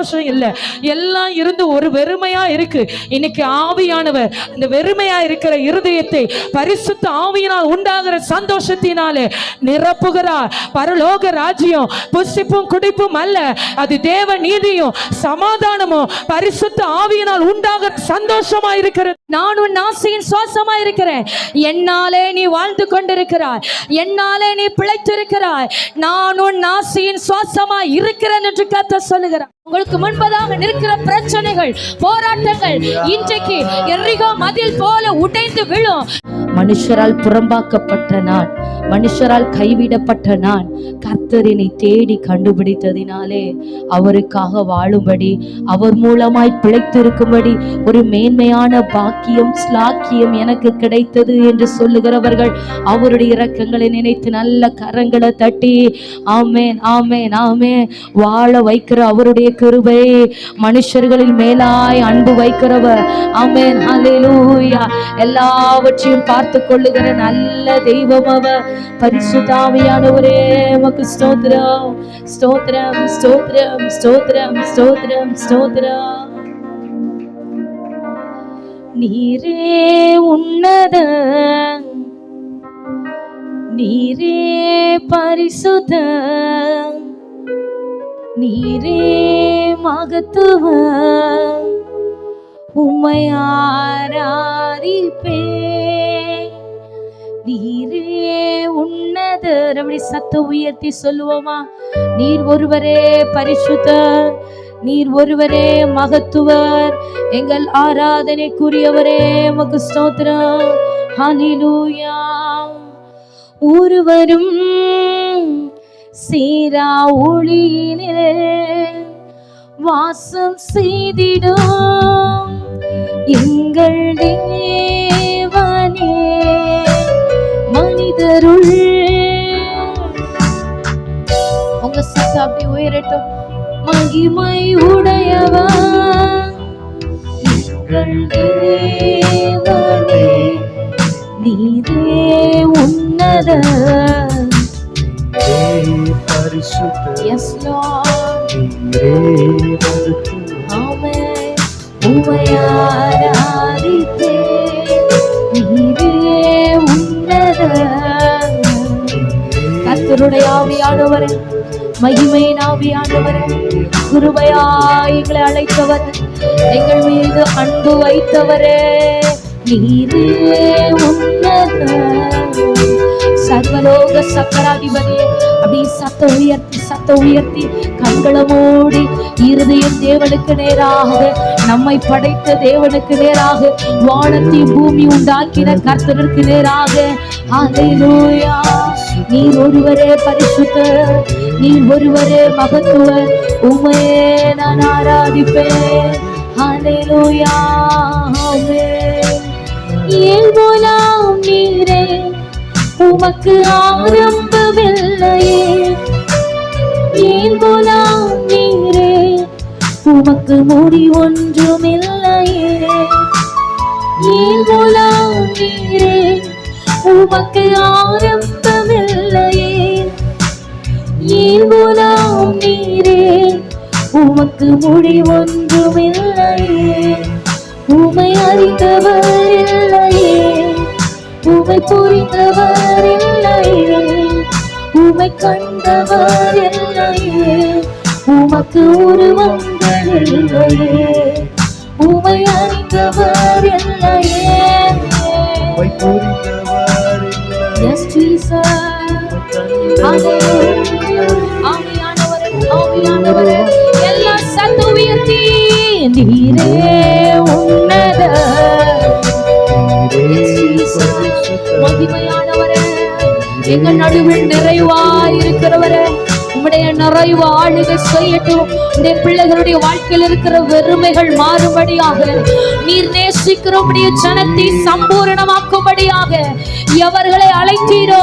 சந்தோஷம் இல்லை, எல்லாம் இருந்து ஒரு வெறுமையா இருக்கு. இன்னைக்கு ஆவியானவர் இந்த வெறுமையா இருக்கிற இருதயத்தை பரிசுத்த ஆவியினால் உண்டாகிற சந்தோஷத்தினாலே நிரப்புகிறார். பரலோக ராஜ்யம் புசிப்பும் குடிப்பும் அல்ல, அது தேவ நீதியும் சமாதானமும் பரிசுத்த ஆவியினால் உண்டாகிற சந்தோஷமா இருக்கிறது. நான் உன் ஆசையின் சுவாசமா இருக்கிறேன். என்னாலே நீ வாழ்ந்து கொண்டிருக்கிறாய், என்னாலே நீ பிழைத்திருக்கிறாய். நான் உன் ஆசையின் சுவாசமா இருக்கிறேன் என்று கர்த்தர் சொல்லுகிறார். உங்களுக்கு முன்பதாக நிற்கிற பிரச்சனைகள், போராட்டங்கள் இன்றைக்கு எரிகோ மதில் போல உடைந்து விழும். மனுஷரால் புறம்பாக்கப்பட்ட நான், மனுஷரால் கைவிடப்பட்ட நான் கர்த்தரினை தேடி கண்டுபிடித்ததினாலே அவருக்காக வாழும்படி, அவர் மூலமாய் பிழைத்திருக்கும்படி ஒரு மேன்மையான பாக்கியம் ஸ்லாக்கியம் எனக்கு கிடைத்தது என்று சொல்லுகிறவர்கள் அவருடைய இரக்கங்களை நினைத்து நல்ல கரங்களை தட்டி ஆமேன் ஆமேன் ஆமேன். வாழ வைக்கிற அவருடைய கிருபை, மனுஷர்களில் மேலாய் அன்பு வைக்கிறவர். ஆமேன் அல்லேலூயா. எல்லாவற்றையும் பார்த்து கொள்ளுகிற நல்ல தெய்வம் அவர். பரிசுத்த ஆவியானவரே உமக்கு ஸ்தோத்திரம் ஸ்தோத்திரம் ஸ்தோத்திரம் ஸ்தோத்திரம் ஸ்தோத்திரம் ஸ்தோத்திரம். நீரே உன்னத, நீரே பரிசுத்த, நீரே மகத்துவ, உம்மை ஆராதிப்பே. நீரே உன்னதர். அப்படி சத்தம் உயர்த்தி சொல்லுவோமா? நீர் ஒருவரே பரிசுத்தர், நீர் ஒருவரே மகத்துவர், எங்கள் ஆராதனைக்குரியவரே உமக்கு ஸ்தோத்திரம். ஹல்லேலூயா. ஒருவரும் சீரா ஒளியிலே வாசம் செய்திடும் எங்கள் தேவனே, மனிதருள் உங்க சத்தம் அப்படி உயரட்டும். மகிமை உடையவர் எங்கள் தேவனே, நீரே உன்னத பரிசுத்த. Yes Lord. ஆமென். உம்மை ஆராதிப்பே. நீரே உன்னத. கர்த்தருடைய ஆவியானவரே, மகிமையின் ஆவியானவரே, கிருபையாய் எங்களை அழைத்தவர், எங்கள் மீது அன்பு வைத்தவரே, நீரே உன்னத. சர்வலோக சக்கராதிபதியே, அப்படி சத்த உயர்த்தி கண்களை மூடி இருதயம் தேவனுக்கு நேராக, நம்மை படைத்த தேவனுக்கு நேராக, வானத்தை பூமி உண்டாக்கின கர்த்தருக்கு நேராக. ஹல்லேலூயா. நீர் ஒருவரே பரிசுத்தர், நீர் ஒருவரே மகத்துவர், உம்மையே நான் ஆராதிப்பேன். ஹல்லேலூயா. ஆமென். ஏகோலாம் நீரே, உமக்கு ஆரம்பமில்லையே. ஏகோலாம் நீரே, உமக்கு முடி ஒன்றுமில்லையே. ஏகோலாம் நீரே, உமக்கு ஆரம்பமில்லையே. ஏகோலாம் நீரே, உமக்கு முடி ஒன்றுமில்லையே. உமை அறிந்தவர் இல்லையே, உமை புரிந்தவர் இல்லையே, உமை கண்டவர் இல்லையே, உமக்கு உருவங்கள் இல்லையே, உமை அறிந்தவர் இல்லையே, உமை புரிந்தவர் இல்லையே. Yes Jesus. ஆவியானவரே, ஆவியானவரே, எல்லா சத்தம் உயர்த்தி நீரே உன்னத. மகிமையானவரே, எங்கள் நடுவில் நிறைவாய் இருக்கிறவரே, உம்முடைய நிறைவு ஆளுகை செய்யட்டும். இந்த பிள்ளைகளுடைய வாழ்க்கையில் இருக்கிற வெறுமைகள் மாறும்படியாக, நீர் நேசிக்கிற உம்முடைய ஜனத்தை சம்பூரணமாக்கும்படியாக எவர்களை அழைத்தீரோ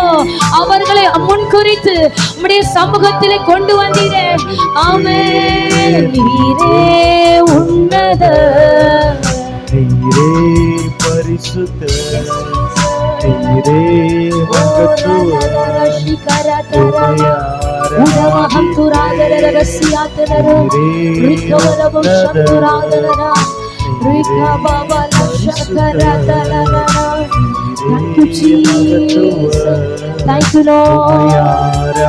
அவர்களை முன்குறித்து உம்முடைய சமூகத்திலே கொண்டு வந்தீரே. ஆமென். நீரே உன்னத, நீரே பரிசுத்த, நீரே மகத்துவர் உடவகம் துராதர ரகசியாத்தனரு ரிக்கவரவும் சத்துராதனரா ரிக்கா Baba லஷகரதனரா. Thank you Jesus. Thank you Lord.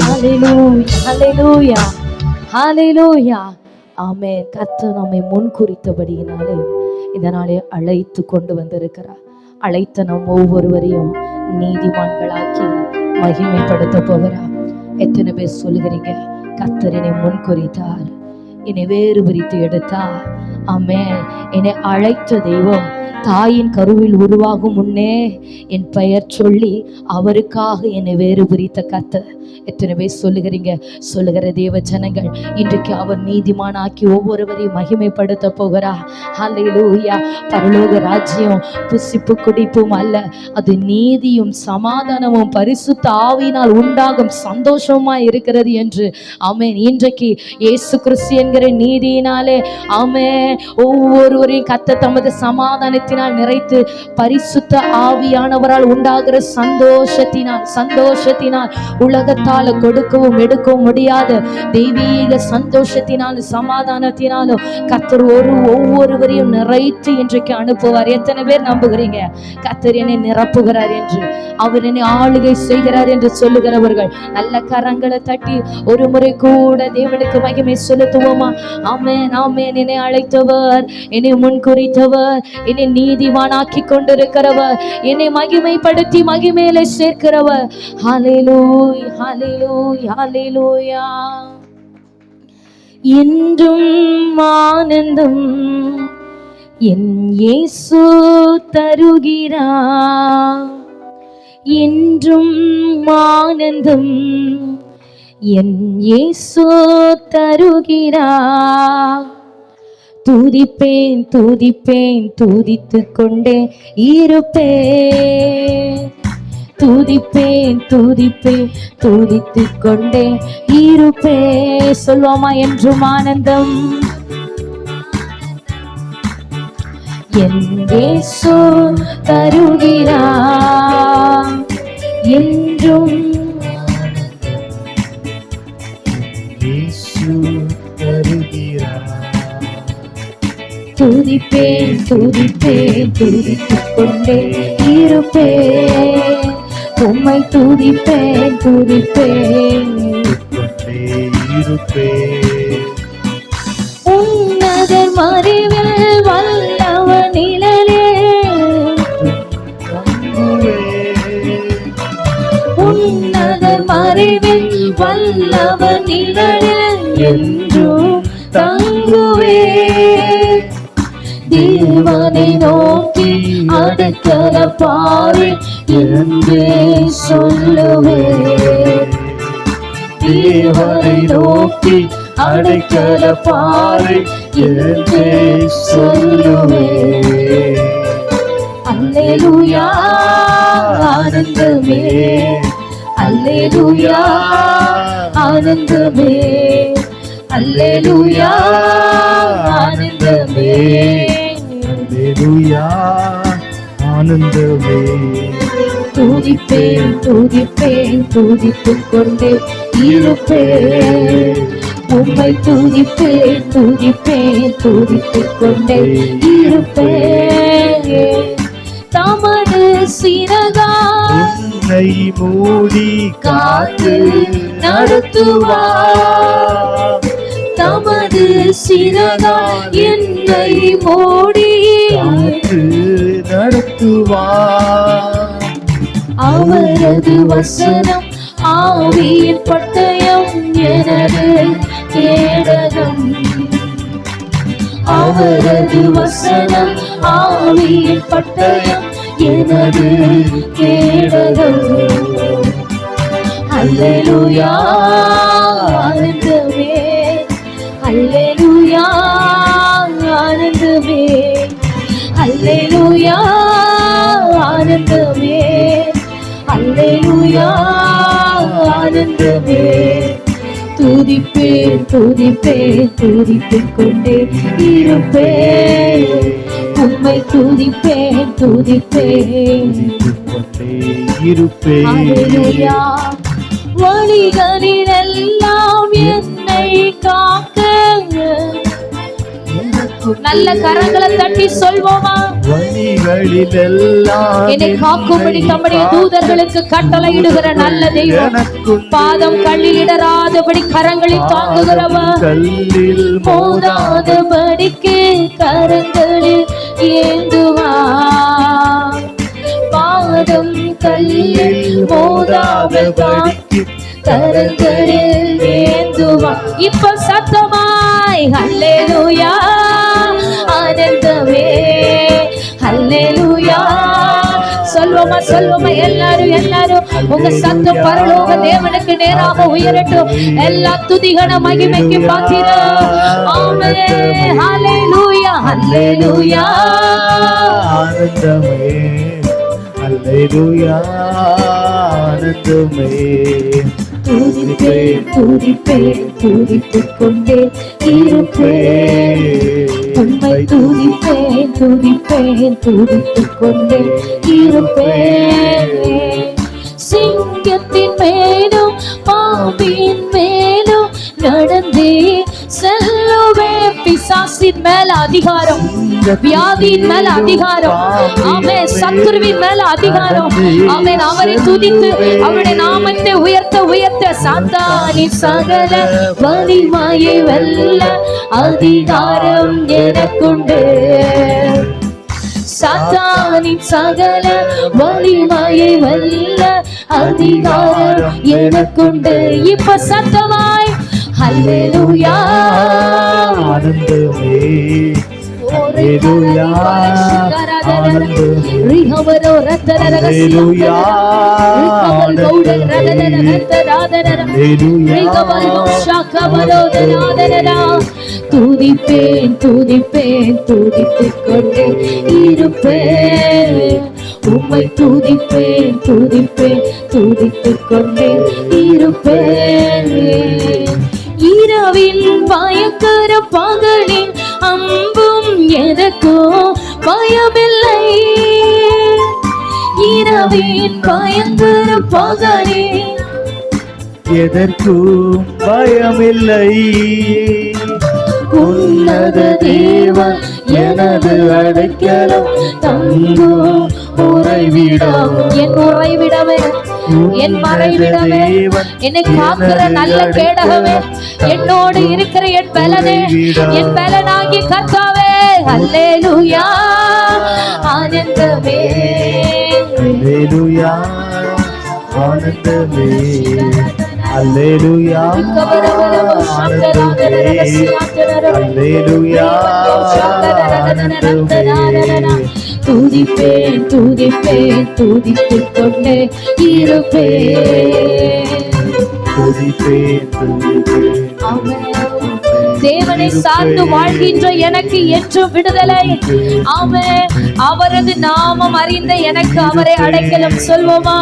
Hallelujah. Hallelujah. Hallelujah. ஆமென். கர்த்தர் நம்மை முன்குறித்தபடியினாலே இந்த நாளை அழைத்து கொண்டு வந்திருக்கிறார். அழைத்த நம் ஒவ்வொருவரையும் நீதிமான்களாக்கி மகிமைப்படுத்த போகிறார். எத்தனை பேர் சொல்லுகிறீங்க, கர்த்தர் என்னை முன்குறித்தார், என்னை வேறு பிரித்து எடுத்தார். ஆமென். என்னை அழைத்த தெய்வம் தாயின் கருவில் உருவாகும் முன்னே என் பெயர் சொல்லி அவருக்காக என்னை வேறு பிரித்த கர்த்தர். எத்தனை பேர் சொல்லுகிறீங்க? சொல்லுகிற தேவ ஜனங்கள், இன்றைக்கு அவர் நீதிமானாக்கி ஒவ்வொருவரையும் மகிமைப்படுத்த போகிறார். ஹல்லேலூயா. பரலோக ராஜ்யம் புசிப்பு குடிப்பும் அல்ல, அது நீதியும் சமாதானமும் பரிசுத்த ஆவியினால் உண்டாகும் சந்தோஷமா இருக்கிறது என்று. ஆமென். இன்றைக்கு இயேசு கிறிஸ்து என்கிற நீதியினாலே ஆமென் ஒவ்வொருவரையும் கர்த்தர் தமது சமாதானத்தினால் நிறைத்து பரிசுத்த ஆவியானவரால் உண்டாகிற சந்தோஷத்தினால் உலகத்தால் கொடுக்கவும் எடுக்கவும் முடியாத தெய்வீக சந்தோஷத்தினாலும் சமாதானத்தினாலும் கர்த்தர் ஒவ்வொருவரையும் நிறைத்து இன்றைக்கு அனுப்புவார். எத்தனை பேர் நம்புகிறீங்க கர்த்தர் என்னை நிரப்புகிறார் என்று, அவர் என்னை ஆளுகை செய்கிறார் என்று சொல்லுகிறவர்கள் நல்ல கரங்களை தட்டி ஒரு முறை கூட தேவனுக்கு மகிமை செலுத்துவோமா? ஆமென். ஆமென். என்னை அழைத்தவர், என்னை முன்குறித்தவர், என்னை நீதிமானாக்கி கொண்டிருக்கிறவர், என்னை மகிமைப்படுத்தி மகிமையிலே சேர்க்கிறவர். ஹல்லேலூயா. ஹல்லேலூயா. ஹல்லேலூயா. என்றும் ஆனந்தம் என் இயேசு தருகிறார், என்றும் ஆனந்தம் என் இயேசு தருகிறார். துதிப்பேன் துதிப்பேன் துதித்துக் கொண்டே இருப்பேன், துதிப்பேன் துதிப்பேன் துதித்துக் கொண்டே இருப்பேன். சொல்லுவோமா? என்றும் ஆனந்தம் என் இயேசு தருகிறார், என்றும் துதிப்பேன் துதிப்பேன் துதித்துக் கொண்டே இருப்பேன், உம்மை துதிப்பேன் துதிப்பேன் இருப்பேன். உன்னதர் மறைவில் வல்லவ நிழலே, உன்னதர் மறைவில் வல்லவ நிழலே என்றும் தங்குவே. தேவனை நோக்கி அடைக்கல பாரு என்றே சொல்லுவே, தேவனை நோக்கி அடைக்கல பாரு என்றே சொல்லுவே. அல்லேலூயா ஆனந்தமே, அல்லேலூயா ஆனந்தமே, அல்லேலூயா ஆனந்தமே, அல்லேலூயா ஆனந்தமே. துதிப்பேன் துதிப்பேன் துதித்துக் கொண்டே இருப்பேன், உம்மை துதிப்பேன் துதிப்பேன் துதித்துக் கொண்டே இருப்பேன். தமது சிறகால் உன்னை மூடி காத்து நடத்துவார், தமது சிறகால் என்னை மூடி காத்து நடத்துவார். அவரது வசனம் ஆவியின் பட்டயம் எனது கேடகம், அவரது வசனம் ஆவியின் பட்டயம் எனது கேடகம். அல்லேலூயா ஆனந்தமே, அல்லேலூயா ஆனந்தமே, அல்லேலூயா ஆனந்தமே, அல்லேலூயா ஆனந்தமே. துதிப்பேன் துதிப்பேன் துதித்துக் கொண்டே இருப்பேன், உம்மை துதிப்பேன் துதிப்பேன் கொண்டே இருப்பேன். ஹல்லேலூயா. வழிகளில் எல்லாம் என்னை காக்க நல்ல கரங்களை தட்டி சொல்வோமா? வழிகளில் எல்லாம் என்னை காக்கும்படி தம்முடைய தூதர்களுக்கு கட்டளையிடுகிற நல்ல தெய்வம், பாதம் கல்லில் இடராதபடி கரங்களில் தாங்குகிறவர், கல்லில் மோதாதபடிக்கு கரங்களில் ஏந்துவார், பாதம் கல்லில் மோதாதபடிக்கு கரங்களில் ஏந்துவார். இப்ப சத்தமாய் ஹல்லேலூயா, ஆனந்தமே ஹல்லேலூயா சொல்வோமா சொல்வோமா? எல்லாரும் உங்க சத்தம் பரலோக தேவனுக்கு நேராக உயரட்டும். எல்லா துதிகன மகிமைக்கு பாத்திரம். ஆமென் ஹல்லேலூயா ஹல்லேலூயா. ஆனந்தமே ஹல்லேலூயா ஆனந்தமே. துதிப்பேன் துதிப்பேன் துதித்துக் கொண்டே இருப்பேன், உம்மை துதிப்பேன் துதிப்பேன் துதித்துக் கொண்டே இருப்பேன். சிங்கத்தின் மேலும் பாம்பின் மேலும் நடந்தே செல்லுவேன். பிசாசின் மேல அதிகாரம், வியாதியின் மேல அதிகாரம், ஆமென். சத்துருவின் மேல அதிகாரம், ஆமென். அவரை துதித்து அவருடைய நாமத்தை உயர்த்த உயர்த்த சாத்தானி சகல வலிமையை வெல்ல அதிகாரம் எனக்குண்டு. சாத்தானின் சகல வலிமையை வெல்ல அதிகாரம் எனக்குண்டு. இப்ப சத்தமாய் ஹல்லேலூயா ஆனந்தமே ஹல்லேலூயா ஆனந்தமே ஹல்லேலூயா துதிப்பேன் துதிப்பேன் துதித்துக் கொண்டே இருப்பேன், உம்மை துதிப்பேன் துதிப்பேன் துதித்துக் கொண்டே இருப்பேன். இரவின் பயங்கர பகலின் அம்பும் எனக்கோ பயமில்லை, இரவின் பயங்கர பகலின் எதற்கும் பயமில்லை. உன்னத தேவன் எனது அடைக்கலம் தங்கும் உறைவிடம். என் உறைவிடமே, என் மறைவிடமே, என்னை காக்கிற நல்ல கேடகமே, என்னோடு இருக்கிற என் பலனே, என் பலனாகி கர்த்தாவே. ஹல்லேலூயா ஆனந்தமே ஹல்லேலூயா ஆனந்தமே ஹல்லேலூயா ஆனந்தமே ஹல்லேலூயா ஆனந்தமே. துதிப்பேன் துதிப்பேன் துதித்துக் கொண்டே இருப்பேன். துதிப்பேன் துதிப்பேன் தேவனை சார்ந்து வாழ்கின்ற எனக்கு என்றும் விடுதலை. ஆமென். அவரது நாமம் அறிந்த எனக்கு அவரை அடைக்கலம் சொல்வோமா?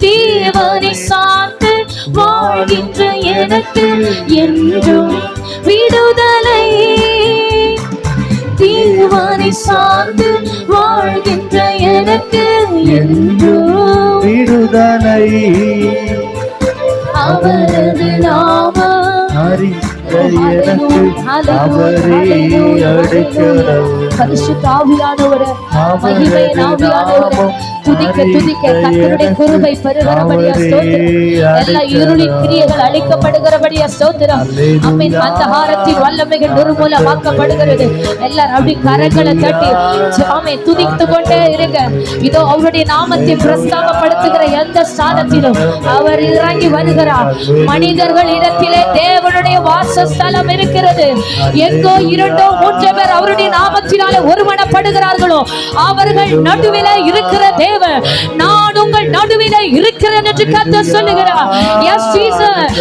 தேவனை சார்ந்து வாழ்கின்ற எனக்கு என்றும் விடுதலை. தேவனை சார்ந்து வாழ்கின்ற எனக்கு என்றும் விடுதலை. அவரது நாமம் எனக்கு அவரே அடைக்கலம். பரிசுத்த ஆவியானவரே, மகிமையின் ஆவியானவரே, துதிக்க துதிக்க கர்த்தருடைய கிருபை பெருகிறபடியா ஸ்தோத்திரம். எல்லா இருளின் கிரியைகள் அழிக்கப்படுகிறபடியா ஸ்தோத்திரம். ஆமென். அந்தகாரத்தின் வல்லமைகள் நிர்மூலமாக்கப்படுகிறது. எல்லாரும் அப்படி கரங்களை தட்டி ஆமென் துதித்து கொண்டே இருங்க. இதோ அவருடைய நாமத்தை பிரஸ்தாபப்படுத்துகிற எந்த ஸ்தானத்திலும் அவர் இறங்கி வருகிறார். மனிதர்கள் இடத்திலே தேவனுடைய வாசஸ்தலம் இருக்கிறது. எங்கோ இரண்டோ மூன்று பேர் அவருடைய நாமத்தினாலே ஒருமனப்படுகிறார்களோ அவர்கள் நடுவிலே இருக்கிற தேவன், நான் உங்கள் நடுவிலே இருக்கிறேன் என்று கர்த்தர் சொல்லுகிறார். எஸ் ஜீசஸ்,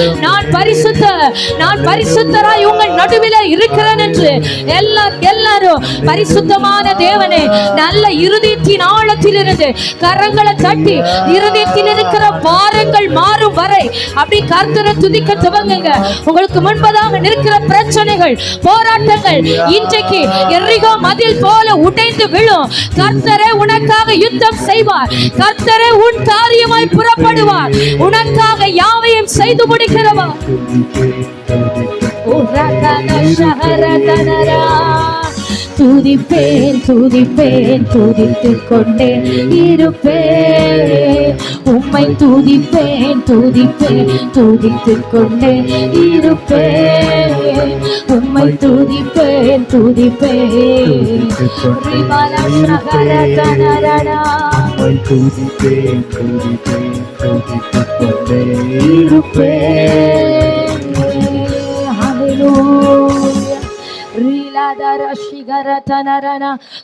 நான் பரிசுத்தராய் உங்கள் நடுவிலே இருக்கிறேன் என்று எல்லாரும் பரிசுத்தமான தேவனே, நல்ல இருதயத்தின் ஆழத்தில் இருந்து கரங்களை தட்டி இருதயத்தில் இருக்கிற பாரங்கள் மாறும் வரை அப்படி கர்த்தரை துதிக்க துவங்குங்க. உங்களுக்கு முன்பதாக முன்பாக நிற்கிற பிரச்சனைகள், போராட்டங்கள் இன்றைக்கு எரிகோ மதில் போல உடைந்து விழும். கர்த்தரே உனக்காக யுத்தம் செய்வார். கர்த்தரே உன் காரியமாய் புறப்படுவார். உனக்காக யாவையும் செய்து முடிக்கிறவர். துதிப்பேன் துதிப்பேன் துதித்துக் கொண்டே இருப்பேன். உம்மை துதிப்பேன் துதிப்பேன் துதித்துக் கொண்டே இருப்பேன். உம்மை துதிப்பேன் துதிப்பேன். துதிப்பேன் துதிப்பேன் துதித்துக் கொண்டே இருப்பேன்.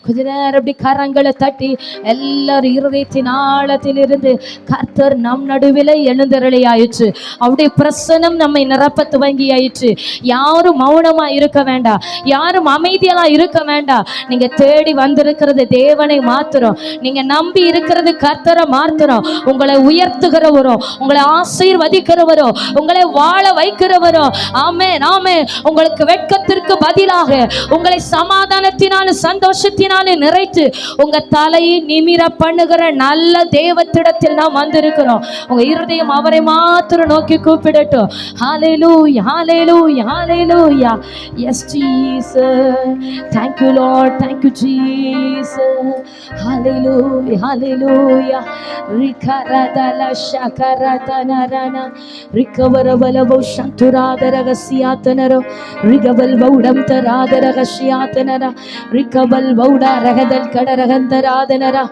கொஞ்ச நேரம் அப்படி கரங்களை தட்டி எல்லாரும் இருதயத்தின் ஆழத்தில் இருந்து கர்த்தர் நம் நடுவில் எழுந்தருளி ஆயிற்று. அவருடைய பிரசனம் நம்மை நிரப்ப துவங்கி ஆயிற்று. யாரும் மௌனமா இருக்க வேண்டாம், யாரும் அமைதியா இருக்க வேண்டாம். நீங்க தேடி வந்திருக்கிறது தேவனை மாத்திரம். நீங்க நம்பி இருக்கிறது கர்த்தரை மாத்திரம். உங்களை உயர்த்துகிறவரோ, உங்களை ஆசீர்வதிக்கிறவரோ, உங்களை வாழ வைக்கிறவரோ. ஆமென் ஆமென். உங்களுக்கு வெட்கத்திற்கு பதிலாக உங்களை சமாதானத்தினாலும் சந்தோஷத்தினாலும் நிறைத்து உங்க தலையை நிமிர பண்ணுகிற நல்ல தேவத்திடத்தில் நாம் வந்திருக்கிறோம். உங்க இருதயம் அவரை மாத்திரம் நோக்கி கூப்பிடட்டும். ஹalleluya hallelujah hallelujah. Yes Jesus, thank you Lord, thank you Jesus. Hallelujah hallelujah. Rikaradala shakaratanarana rikavarabalavu shanturadaragasyatanaro rigaval vaudam radaragasyatanara rikaval vauda ragadal kadaragantaradana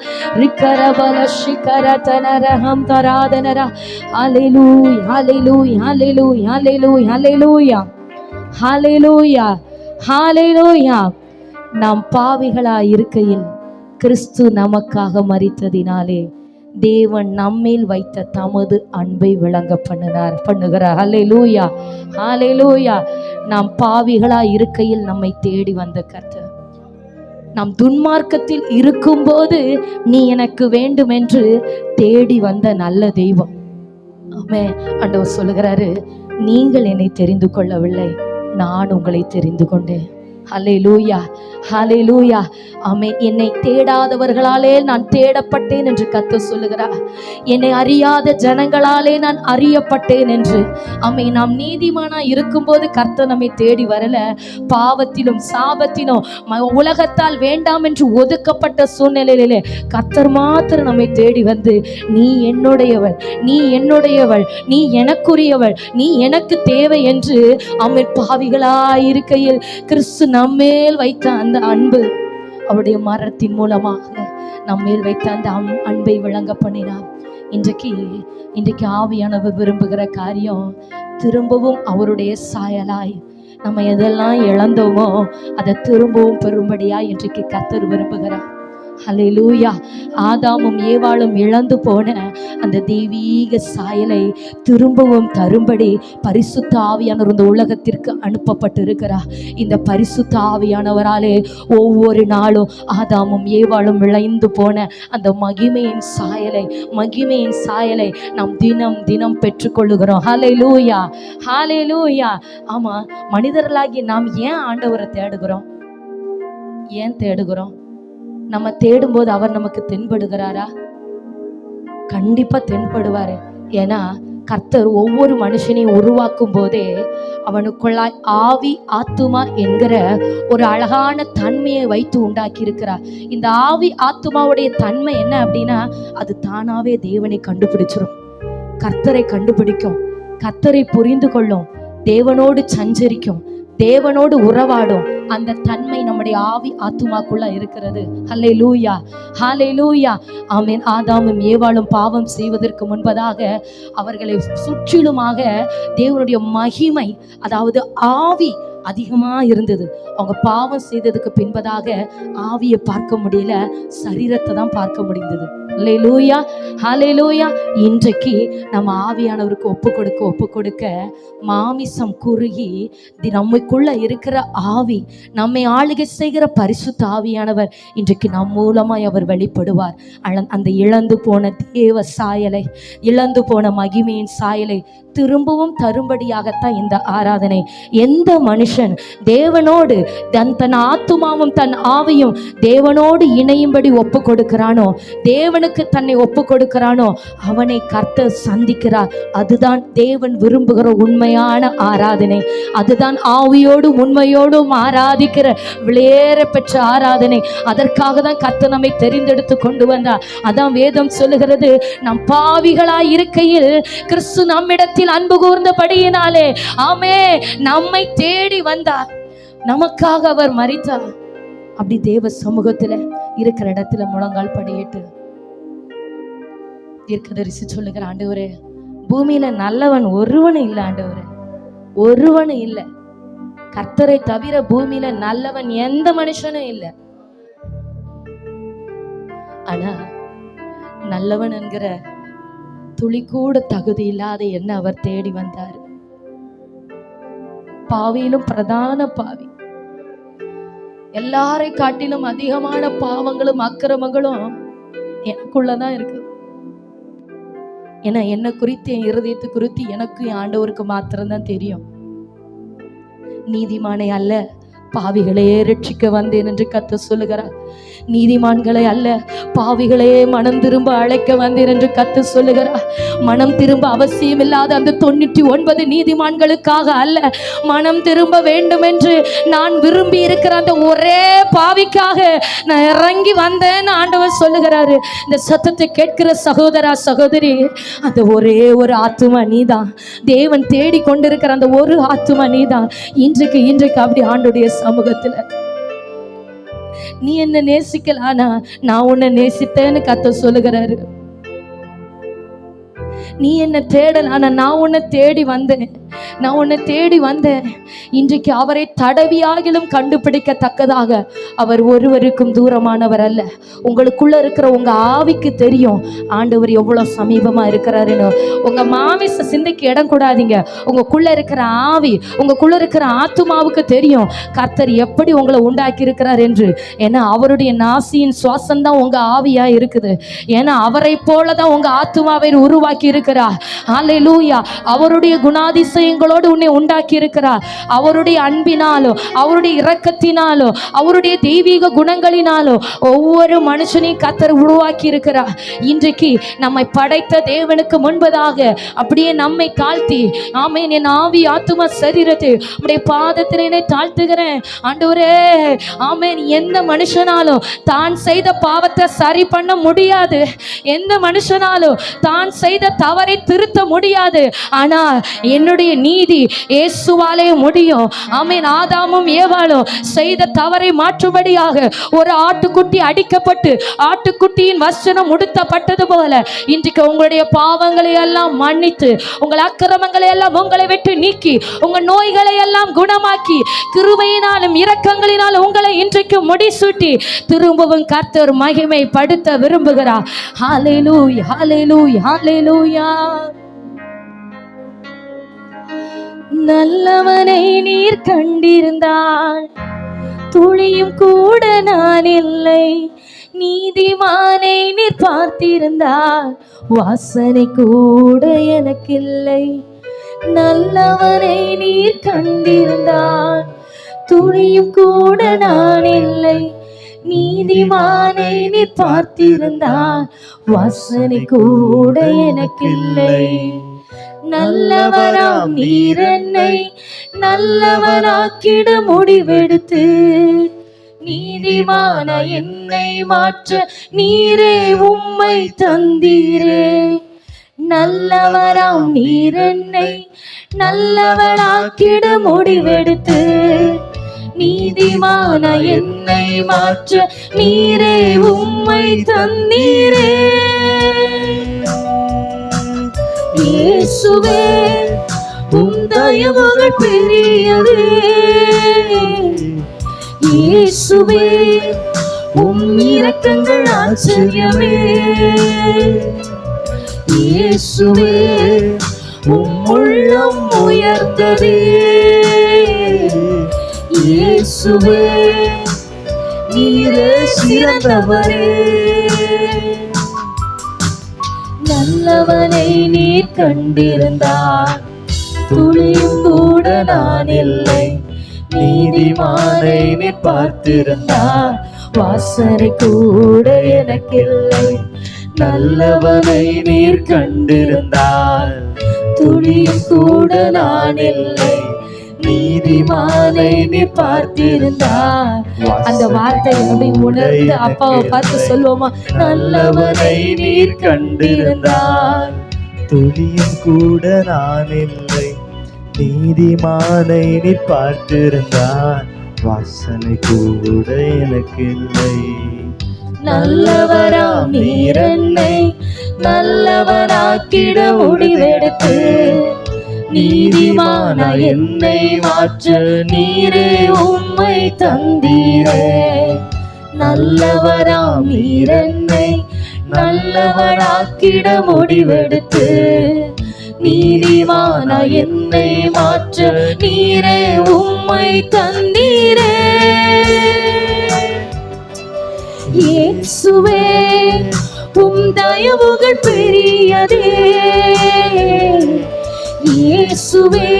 rikarabala shikaratanara hamtaradana. Hallelujah hallelujah hallelujah hallelujah hallelujah hallelujah hallelujah. நாம் பாவிகளாய் இருக்கையில் கிறிஸ்து நமக்காக மரித்ததினாலே தேவன் நம்மேல் வைத்த தமது அன்பை விளங்க பண்ணுகிறார். ஹல்லேலூயா ஹல்லேலூயா. நாம் பாவிகளாய் இருக்கையில் நம்மை தேடி வந்த கர்த்தர், நாம் துன்மார்க்கத்தில் இருக்கும்போது நீ எனக்கு வேண்டும் என்று தேடி வந்த நல்ல தெய்வம். ஆமென். ஆண்டவர் சொல்லுகிறாரு, நீங்கள் என்னை தெரிந்து கொள்ளவில்லை, நான் உங்களை தெரிந்து கொண்டேன். ஹல்லேலூயா ஹல்லேலூயா. ஆமென். என்னை தேடாதவர்களாலே நான் தேடப்பட்டேன் என்று கர்த்தர் சொல்லுகிறார். என்னை அறியாத ஜனங்களாலே நான் அறியப்பட்டேன் என்று. ஆமென். நாம் நீதிமானா இருக்கும்போது கர்த்தர் நம்மை தேடி வரல. பாவத்திலும் சாபத்திலும் உலகத்தால் வேண்டாம் என்று ஒதுக்கப்பட்ட சூழ்நிலையிலே கர்த்தர் மாத்திரம் நம்மை தேடி வந்து, நீ என்னுடையவள், நீ என்னுடையவள், நீ எனக்குரியவள், நீ எனக்கு தேவை என்று ஆமென் பாவிகளாயிருக்கையில் கிறிஸ்து நம்மேல் வைத்த அந்த அன்பு, அவருடைய மரணத்தின் மூலமாக நம்மேல் வைத்த அந்த அன்பை விளங்க பண்ணினார். இன்றைக்கு ஆவியானவர் விரும்புகிற காரியம், திரும்பவும் அவருடைய சாயலாய் நம்ம எதெல்லாம் இழந்தோமோ அதை திரும்பவும் பெறும்படியாய் இன்றைக்கு கர்த்தர் விரும்புகிறார். ஹல்லேலூயா. ஆதாமும் ஏவாளும் இழந்து போன அந்த தெய்வீக சாயலை திரும்பவும் தரும்படி பரிசுத்த ஆவியானவர் இந்த உலகத்திற்கு அனுப்பப்பட்டிருக்கிறார். இந்த பரிசுத்த ஆவியானவராலே ஒவ்வொரு நாளும் ஆதாமும் ஏவாளும் இழந்து போன அந்த மகிமையின் சாயலை நாம் தினம் தினம் பெற்றுக்கொள்ளுகிறோம். ஹல்லேலூயா ஹல்லேலூயா. ஆமா, மனிதர்களாகி நாம் ஏன் ஆண்டவரை தேடுகிறோம்? ஏன் தேடுகிறோம்? நம்ம தேடும்போது அவர் நமக்கு தென்படுகிறாரா? கண்டிப்பா தென்படுவாரு. ஏன்னா கர்த்தர் ஒவ்வொரு மனுஷனையும் உருவாக்கும் போதே அவனுக்குள்ளாய் ஆவி ஆத்துமா என்கிற ஒரு அழகான தன்மையை வைத்து உண்டாக்கி இருக்கிறார். இந்த ஆவி ஆத்துமாவுடைய தன்மை என்ன அப்படின்னா, அது தானாவே தேவனை கண்டுபிடிச்சிடும், கர்த்தரை கண்டுபிடிக்கும், கர்த்தரை புரிந்து கொள்ளும், தேவனோடு சஞ்சரிக்கும், தேவனோடு உறவாடும். அந்த தன்மை நம்முடைய ஆவி ஆத்துமாக்குள்ள இருக்கிறது. ஹல்லேலூயா ஹல்லேலூயா. ஆமென். ஆதாமும் ஏவாளும் பாவம் செய்வதற்கு முன்பதாக அவர்களை சுற்றிலுமாக தேவனுடைய மகிமை, அதாவது ஆவி, அதிகமா இருந்தது. அவங்க பாவம் செய்ததுக்கு பின்பதாக ஆவியை பார்க்க முடியல, சரீரத்தை தான் பார்க்க முடிந்தது. ஹல்லேலூயா, ஹல்லேலூயா. இன்றைக்கு நம்ம ஆவியானவருக்கு ஒப்பு கொடுக்க மாமிசம் குறுகி நமக்குள்ள இருக்கிற ஆவி, நம்மை ஆளுகை செய்கிற பரிசுத்த ஆவியானவர் இன்றைக்கு நம் மூலமாய் அவர் வெளிப்படுவார். அந்த இழந்து போன தேவ சாயலை, இழந்து போன மகிமையின் சாயலை திரும்பவும் தரும்படியாகத்தான் இந்த ஆராதனை. எந்த மனுஷன் தேவனோடு தன் ஆத்துமாவும் தன் ஆவியும் தேவனோடு இணையும்படி ஒப்பு கொடுக்கிறானோ, தேவனுக்கு தன்னை ஒப்பு கொடுக்கிறானோ, அவனை கர்த்தர் சந்திக்கிறார். அதுதான் தேவன் விரும்புகிற உண்மையான ஆராதனை. அதுதான் ஆவியோடும் உண்மையோடும் ஆராதிக்கிற விளையேற பெற்ற ஆராதனை. அதற்காக தான் கர்த்தர் நம்மை தெரிந்தெடுத்து கொண்டு வந்தார். அதான் வேதம் சொல்லுகிறது, நம் பாவிகளாய் இருக்கையில் கிறிஸ்து நம்மிடத்தில் அன்பு கூர்ந்தபடியினாலே ஆமே நம்மை தேடி வந்தார். நமக்காக அவர் மரித்தார். அப்படி தேவ சமூகத்துல இருக்கிற இடத்துல முழங்கால் படியிட்டு தீர்க்கதரிசி சொல்லுகிற, ஆண்டவரே, பூமியில நல்லவன் ஒருவனும் இல்லை ஆண்டவரே, ஒருவனும் இல்லை. கர்த்தரை தவிர பூமியில நல்லவன் எந்த மனுஷனும் இல்லை. ஆனா நல்லவன் என்கிற துளி கூட தகுதி இல்லாத என்ன அவர் தேடி வந்தார். பாவியிலும் பிரதான பாவி, எல்லாரை காட்டிலும் அதிகமான பாவங்களும் அக்கிரமங்களும் எனக்குள்ளதான் இருக்கு. ஏன்னா என்ன குறித்து, என் இருதயத்தை குறித்து எனக்கு என் ஆண்டவருக்கு மாத்திரம்தான் தெரியும். நீதிமானை அல்ல பாவிகளையே ரட்சிக்க வந்தேன் என்று கர்த்தர் சொல்லுகிறார். நீதிமான்களை அல்ல பாவிகளையே மனம் திரும்ப அழைக்க வந்தேன் என்று கர்த்தர் சொல்லுகிறார். மனம் திரும்ப அவசியம் இல்லாத அந்த 99 நீதிமான்களுக்காக அல்ல, மனம் திரும்ப வேண்டும் என்று நான் விரும்பி இருக்கிற அந்த ஒரே பாவிக்காக நான் இறங்கி வந்தேன்னு ஆண்டவர் சொல்லுகிறாரு. இந்த சத்தத்தை கேட்கிற சகோதரா சகோதரி, அந்த ஒரே ஒரு ஆத்துமா நீதான். தேவன் தேடி கொண்டிருக்கிற அந்த ஒரு ஆத்துமா நீதான். இன்றைக்கு அப்படி ஆண்டுடைய சமூகத்துல நீ என்ன நேசிக்கலானா நான் உன்னை நேசித்தேன்னு கர்த்தர் சொல்லுகிறாரு. நீ என்ன தேடலானா நான் உன்னை தேடி வந்தேன், நான் உன்னை தேடி வந்தேன். இன்றைக்கு அவரை தடவியாகிலும் கண்டுபிடிக்கத்தக்கதாக அவர் ஒருவருக்கும் தூரமானவர் அல்ல. உங்களுக்குள்ள இருக்கிற உங்க ஆவிக்கு தெரியும் ஆண்டவர் எவ்வளவு சமீபமா இருக்கிறாருன்னு. உங்க மாமிச சிந்தைக்கு இடம் கூடாதீங்க. உங்களுக்குள்ள இருக்கிற ஆவி, உங்களுக்குள்ள இருக்கிற ஆத்துமாவுக்கு தெரியும் கர்த்தர் எப்படி உங்களை உண்டாக்கி இருக்கிறார் என்று. ஏன்னா அவருடைய நாசியின் சுவாசம் தான் உங்க ஆவியா இருக்குது. ஏன்னா அவரை போலதான் உங்க ஆத்துமாவை உருவாக்கி இருக்கிறார். ஹல்லேலூயா. அவருடைய குணாதிசயங்களோடு உன்னை உண்டாக்கி இருக்கிறார். அவருடைய அன்பினாலோ, அவருடைய இரக்கத்தினாலோ, அவருடைய தெய்வீக குணங்களினாலோ ஒவ்வொரு மனுஷனையும் கர்த்தர் உருவாக்கி இருக்கிறார். இன்றைக்கு நம்மை படைத்த தேவனுக்கு முன்பதாக அப்படியே நம்மை தாழ்த்தி, ஆமென், என் ஆவி ஆத்துமா சரீரத்தை உடைய பாதத்திலே தாழ்த்துகிறேன் ஆண்டவரே. ஆமென். எந்த மனுஷனாலும் தான் செய்த பாவத்தை சரி பண்ண முடியாது. எந்த மனுஷனாலும் தான் செய்த தவறை திருத்த முடியாது. ஆனா என்னுடைய நீதி இயேசுவாலே முடியும். ஆமென். ஆதாமும் ஏவாளும் செய்த தவறை மாற்றும்படியாக ஒரு ஆட்டுக்குட்டி அடிக்கப்பட்டு ஆட்டுக்குட்டியின் வஸ்திரம் உடுத்தப்பட்டது போல இன்றைக்கு உங்களுடைய பாவங்களை எல்லாம் மன்னித்து, உங்கள் அக்கிரமங்களை எல்லாம் உங்களை விட்டு நீக்கி, உங்க நோய்களை எல்லாம் குணமாக்கி, கிருபையினாலும் இரக்கங்களினாலும் உங்களை இன்றைக்கு முடிசூட்டி திரும்பவும் கர்த்தர் மகிமை படுத்த விரும்புகிறார். ஹல்லேலூயா, ஹல்லேலூயா, ஹல்லேலூயா. நல்லவனை நீர் கண்டிருந்தால் துளியும் கூட நான் இல்லை. நீதிமானை நீர் பார்த்திருந்தால் வாசனை கூட எனக்கில்லை. நல்லவனை நீர் கண்டிருந்தால் துளியும் கூட நான் இல்லை. நீதிமானை நீர் பார்த்திருந்தால் வாசனை கூட எனக்கில்லை. நல்லவராம் நீர் என்னை நல்லவனாக்கிட முடிவெடுத்து நீதிமான என்னை மாற்ற நீரே உம்மை தந்தீரே. நல்லவராம் நீர் என்னை நல்லவனாக்கிட முடிவெடுத்து நீதிமான என்னை மாற்ற நீரே உம்மை தந்தீரே. இயேசுவே உம் தயவுகள் பெரியதே. இயேசுவே உம் இரக்கங்கள் ஆச்சரியமே. இயேசுவே உம் உள்ளம் உயர்ந்ததே. இயேசுவே நீரே சிறந்தவரே. நல்லவனை நீர் கண்டிருந்தார், துளியும் கூட நான் இல்லை. நீதிமானை நீர் பார்த்திருந்தார், வாசனை கூட எனக்கில்லை. நல்லவனை நீர் கண்டிருந்தார், துளியும் கூட நான் இல்லை. நீதிமானை நீர் பார்த்திருந்தார். அந்த வார்த்தை அப்படி உணர்ந்து அப்பாவை பார்த்து சொல்லுவோமா? நல்லவனை நீர் கண்டிருந்தார், துளியும் கூட நான் இல்லை. நீதிமானை நீர் பார்த்திருந்தார், வாசனை கூட எனக்கு இல்லை. நல்லவராம் நீர் என்னை நல்லவனாக்கிட முடிவெடுத்து, நீதிமானா என்னை மாற்ற நீரே உம்மை தந்தீரே. நல்லவராம் நீர் என்னை நல்லவனாக்கிட முடிவெடுத்து, நீதிமானா என்னை மாற்ற நீரே உம்மை தந்தீரே. இயேசுவே உம் தயவுகள் பெரியதே. இயேசுவே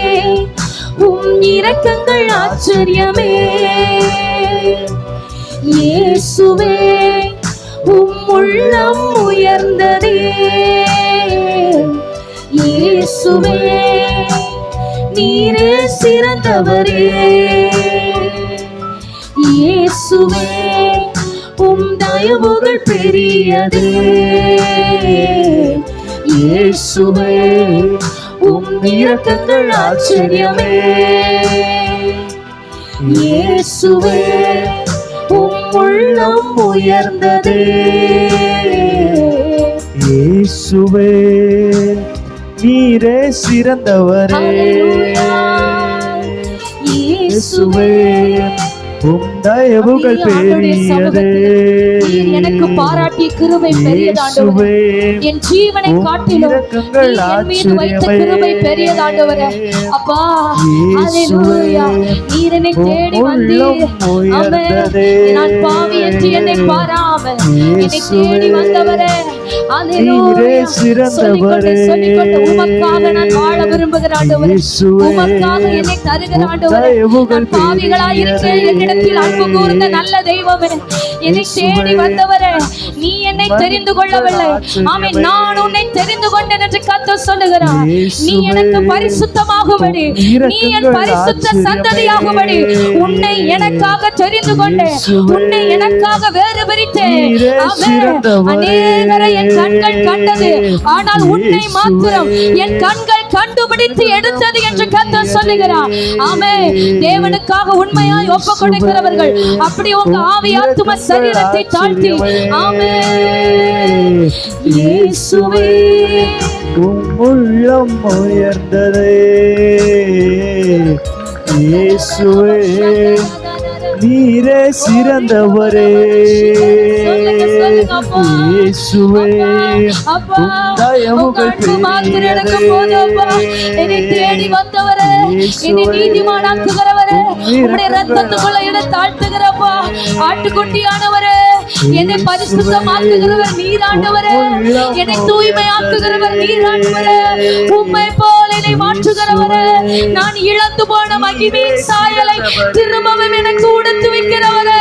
உம் இரக்கங்கள் ஆச்சரியமே. இயேசுவே உம் உள்ளம் உயர்ந்ததே. இயேசுவே நீரே சிறந்தவரே. இயேசுவே உம் தயவுகள் பெரியதே. இயேசுவே உம் இரக்கங்கள் ஆச்சரியமே. இயேசுவே உம் உள்ளம் உயர்ந்ததே. இயேசுவே நீரே சிறந்தவரே. இயேசுவே உம் தயவுகள் பெரியதே. நீர் எனக்கு பாராட்டிய கிருபை பெரியதாண்டவரே. என் ஜீவனை காட்டிலும் நீர் என் மீது வைத்த கிருபை பெரியதாண்டவரே. அப்பா ஹல்லேலூயா. நீர் என்னை தேடி வந்தீர். ஆமென். நான் பாவி என்று என்னை பாராமல் என்னை தேடி வந்தவரே. ஹல்லேலூயா. சொல்லிக்கொண்டு உமக்காக நான் வாழ விரும்புகிறேன் ஆண்டவரே. உமக்காக என்னை தருகிற ஆண்டவரே. நான் பாவிகளாய் இருக்கிறேன், என்னிடத்தில் அன்பு கூர்ந்த நல்ல தெய்வமே, என்னை தேடி வந்தவரே, நீ என்னை தெரிந்து கொள்ளவில்லை. ஆமென். நான் உன்னை தெரிந்து கொண்டேன் என்று கர்த்தர் சொல்லுகிறார். நீ எனக்கு பரிசுத்தமாகும்படி, நீ என் பரிசுத்த சந்ததியாகும்படி உன்னை எனக்காக தெரிந்து கொண்டேன். உன்னை எனக்காக வேறு பிரித்தேன். அநேகரை என் கண்கள் கண்டது, ஆனால் உன்னை மாத்திரம் என் கண்கள் கண்டுபிடித்து எடுத்தது என்று கர்த்தர் சொல்லுகிறார். ஆமென். தேவனுக்காக உண்மையாய் ஒப்பு கொடுக்கிறவர்கள் அப்படி உங்க ஆவி ஆத்தும சரீரத்தை தாழ்த்தி ஆமென். இயேசுவே உம் உள்ளம் உயர்ந்ததே. இயேசுவே நீரே சிறந்தவரே. இயேசுவே உம் தயவுகள் பெரியதே. என்னை தேடி வந்தவரே, என்னை நீதிமானாக்குகிறவரே, உம்முடைய ரத்தத்துக்குள்ள என்னை தாழ்த்துகிறப்பா. ஆட்டுக்குட்டியானவரே, என்னை பரிசுத்தமாக்குகிறவர் நீராண்டவரே, என்னை தூய்மையாக்குகிறவர் நீராண்டவரே. உம்மை போல என்னை மாற்றுகிறவரே, நான் இழந்து போன மகிமையின் சாயலை திரும்பவும் எனக்கு உடுத்து வைக்கிறவரே.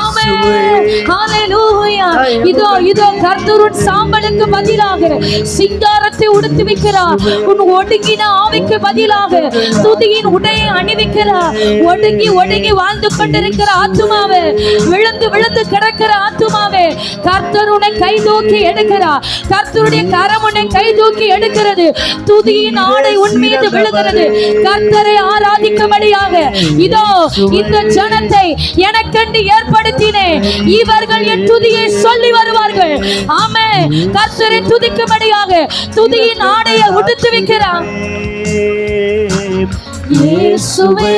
ஆமென். ஹல்லேலூயா. இதோ இதோ கர்த்தர் உன் சாம்பலுக்கு பதிலாக சிங்காரத்தை உடுத்து வைக்கிறார். உன் ஒடுங்கின ஆவிக்கு பதிலாக துதியின் உடையை அணிவிக்கிறார். ஒடுங்கி ஒடுங்கி வாழ்ந்து கொண்டிருக்கிற ஆத்துமாவே, விழுந்து விழுந்து கிடக்கிற ஆத்துமாவே, கர்த்தர் உன்னை கை தூக்கி எடுக்கிறார். கர்த்தருடைய கரம் உன்னை கை தூக்கி எடுக்கிறது. துதியின் ஆடை உன் மீது விழுகிறது. கர்த்தரை ஆராதிக்கும்படியாக இதோ இந்த ஜனத்தை எனக்கென்று ஏற்படுத்தினேன். இவர்கள் என் துதியை சொல்லி வருவார்கள். ஆமென். கர்த்தரை துதிக்கும்படியாக துதியின் ஆடையை உடுத்து வைக்கிறார். இயேசுவே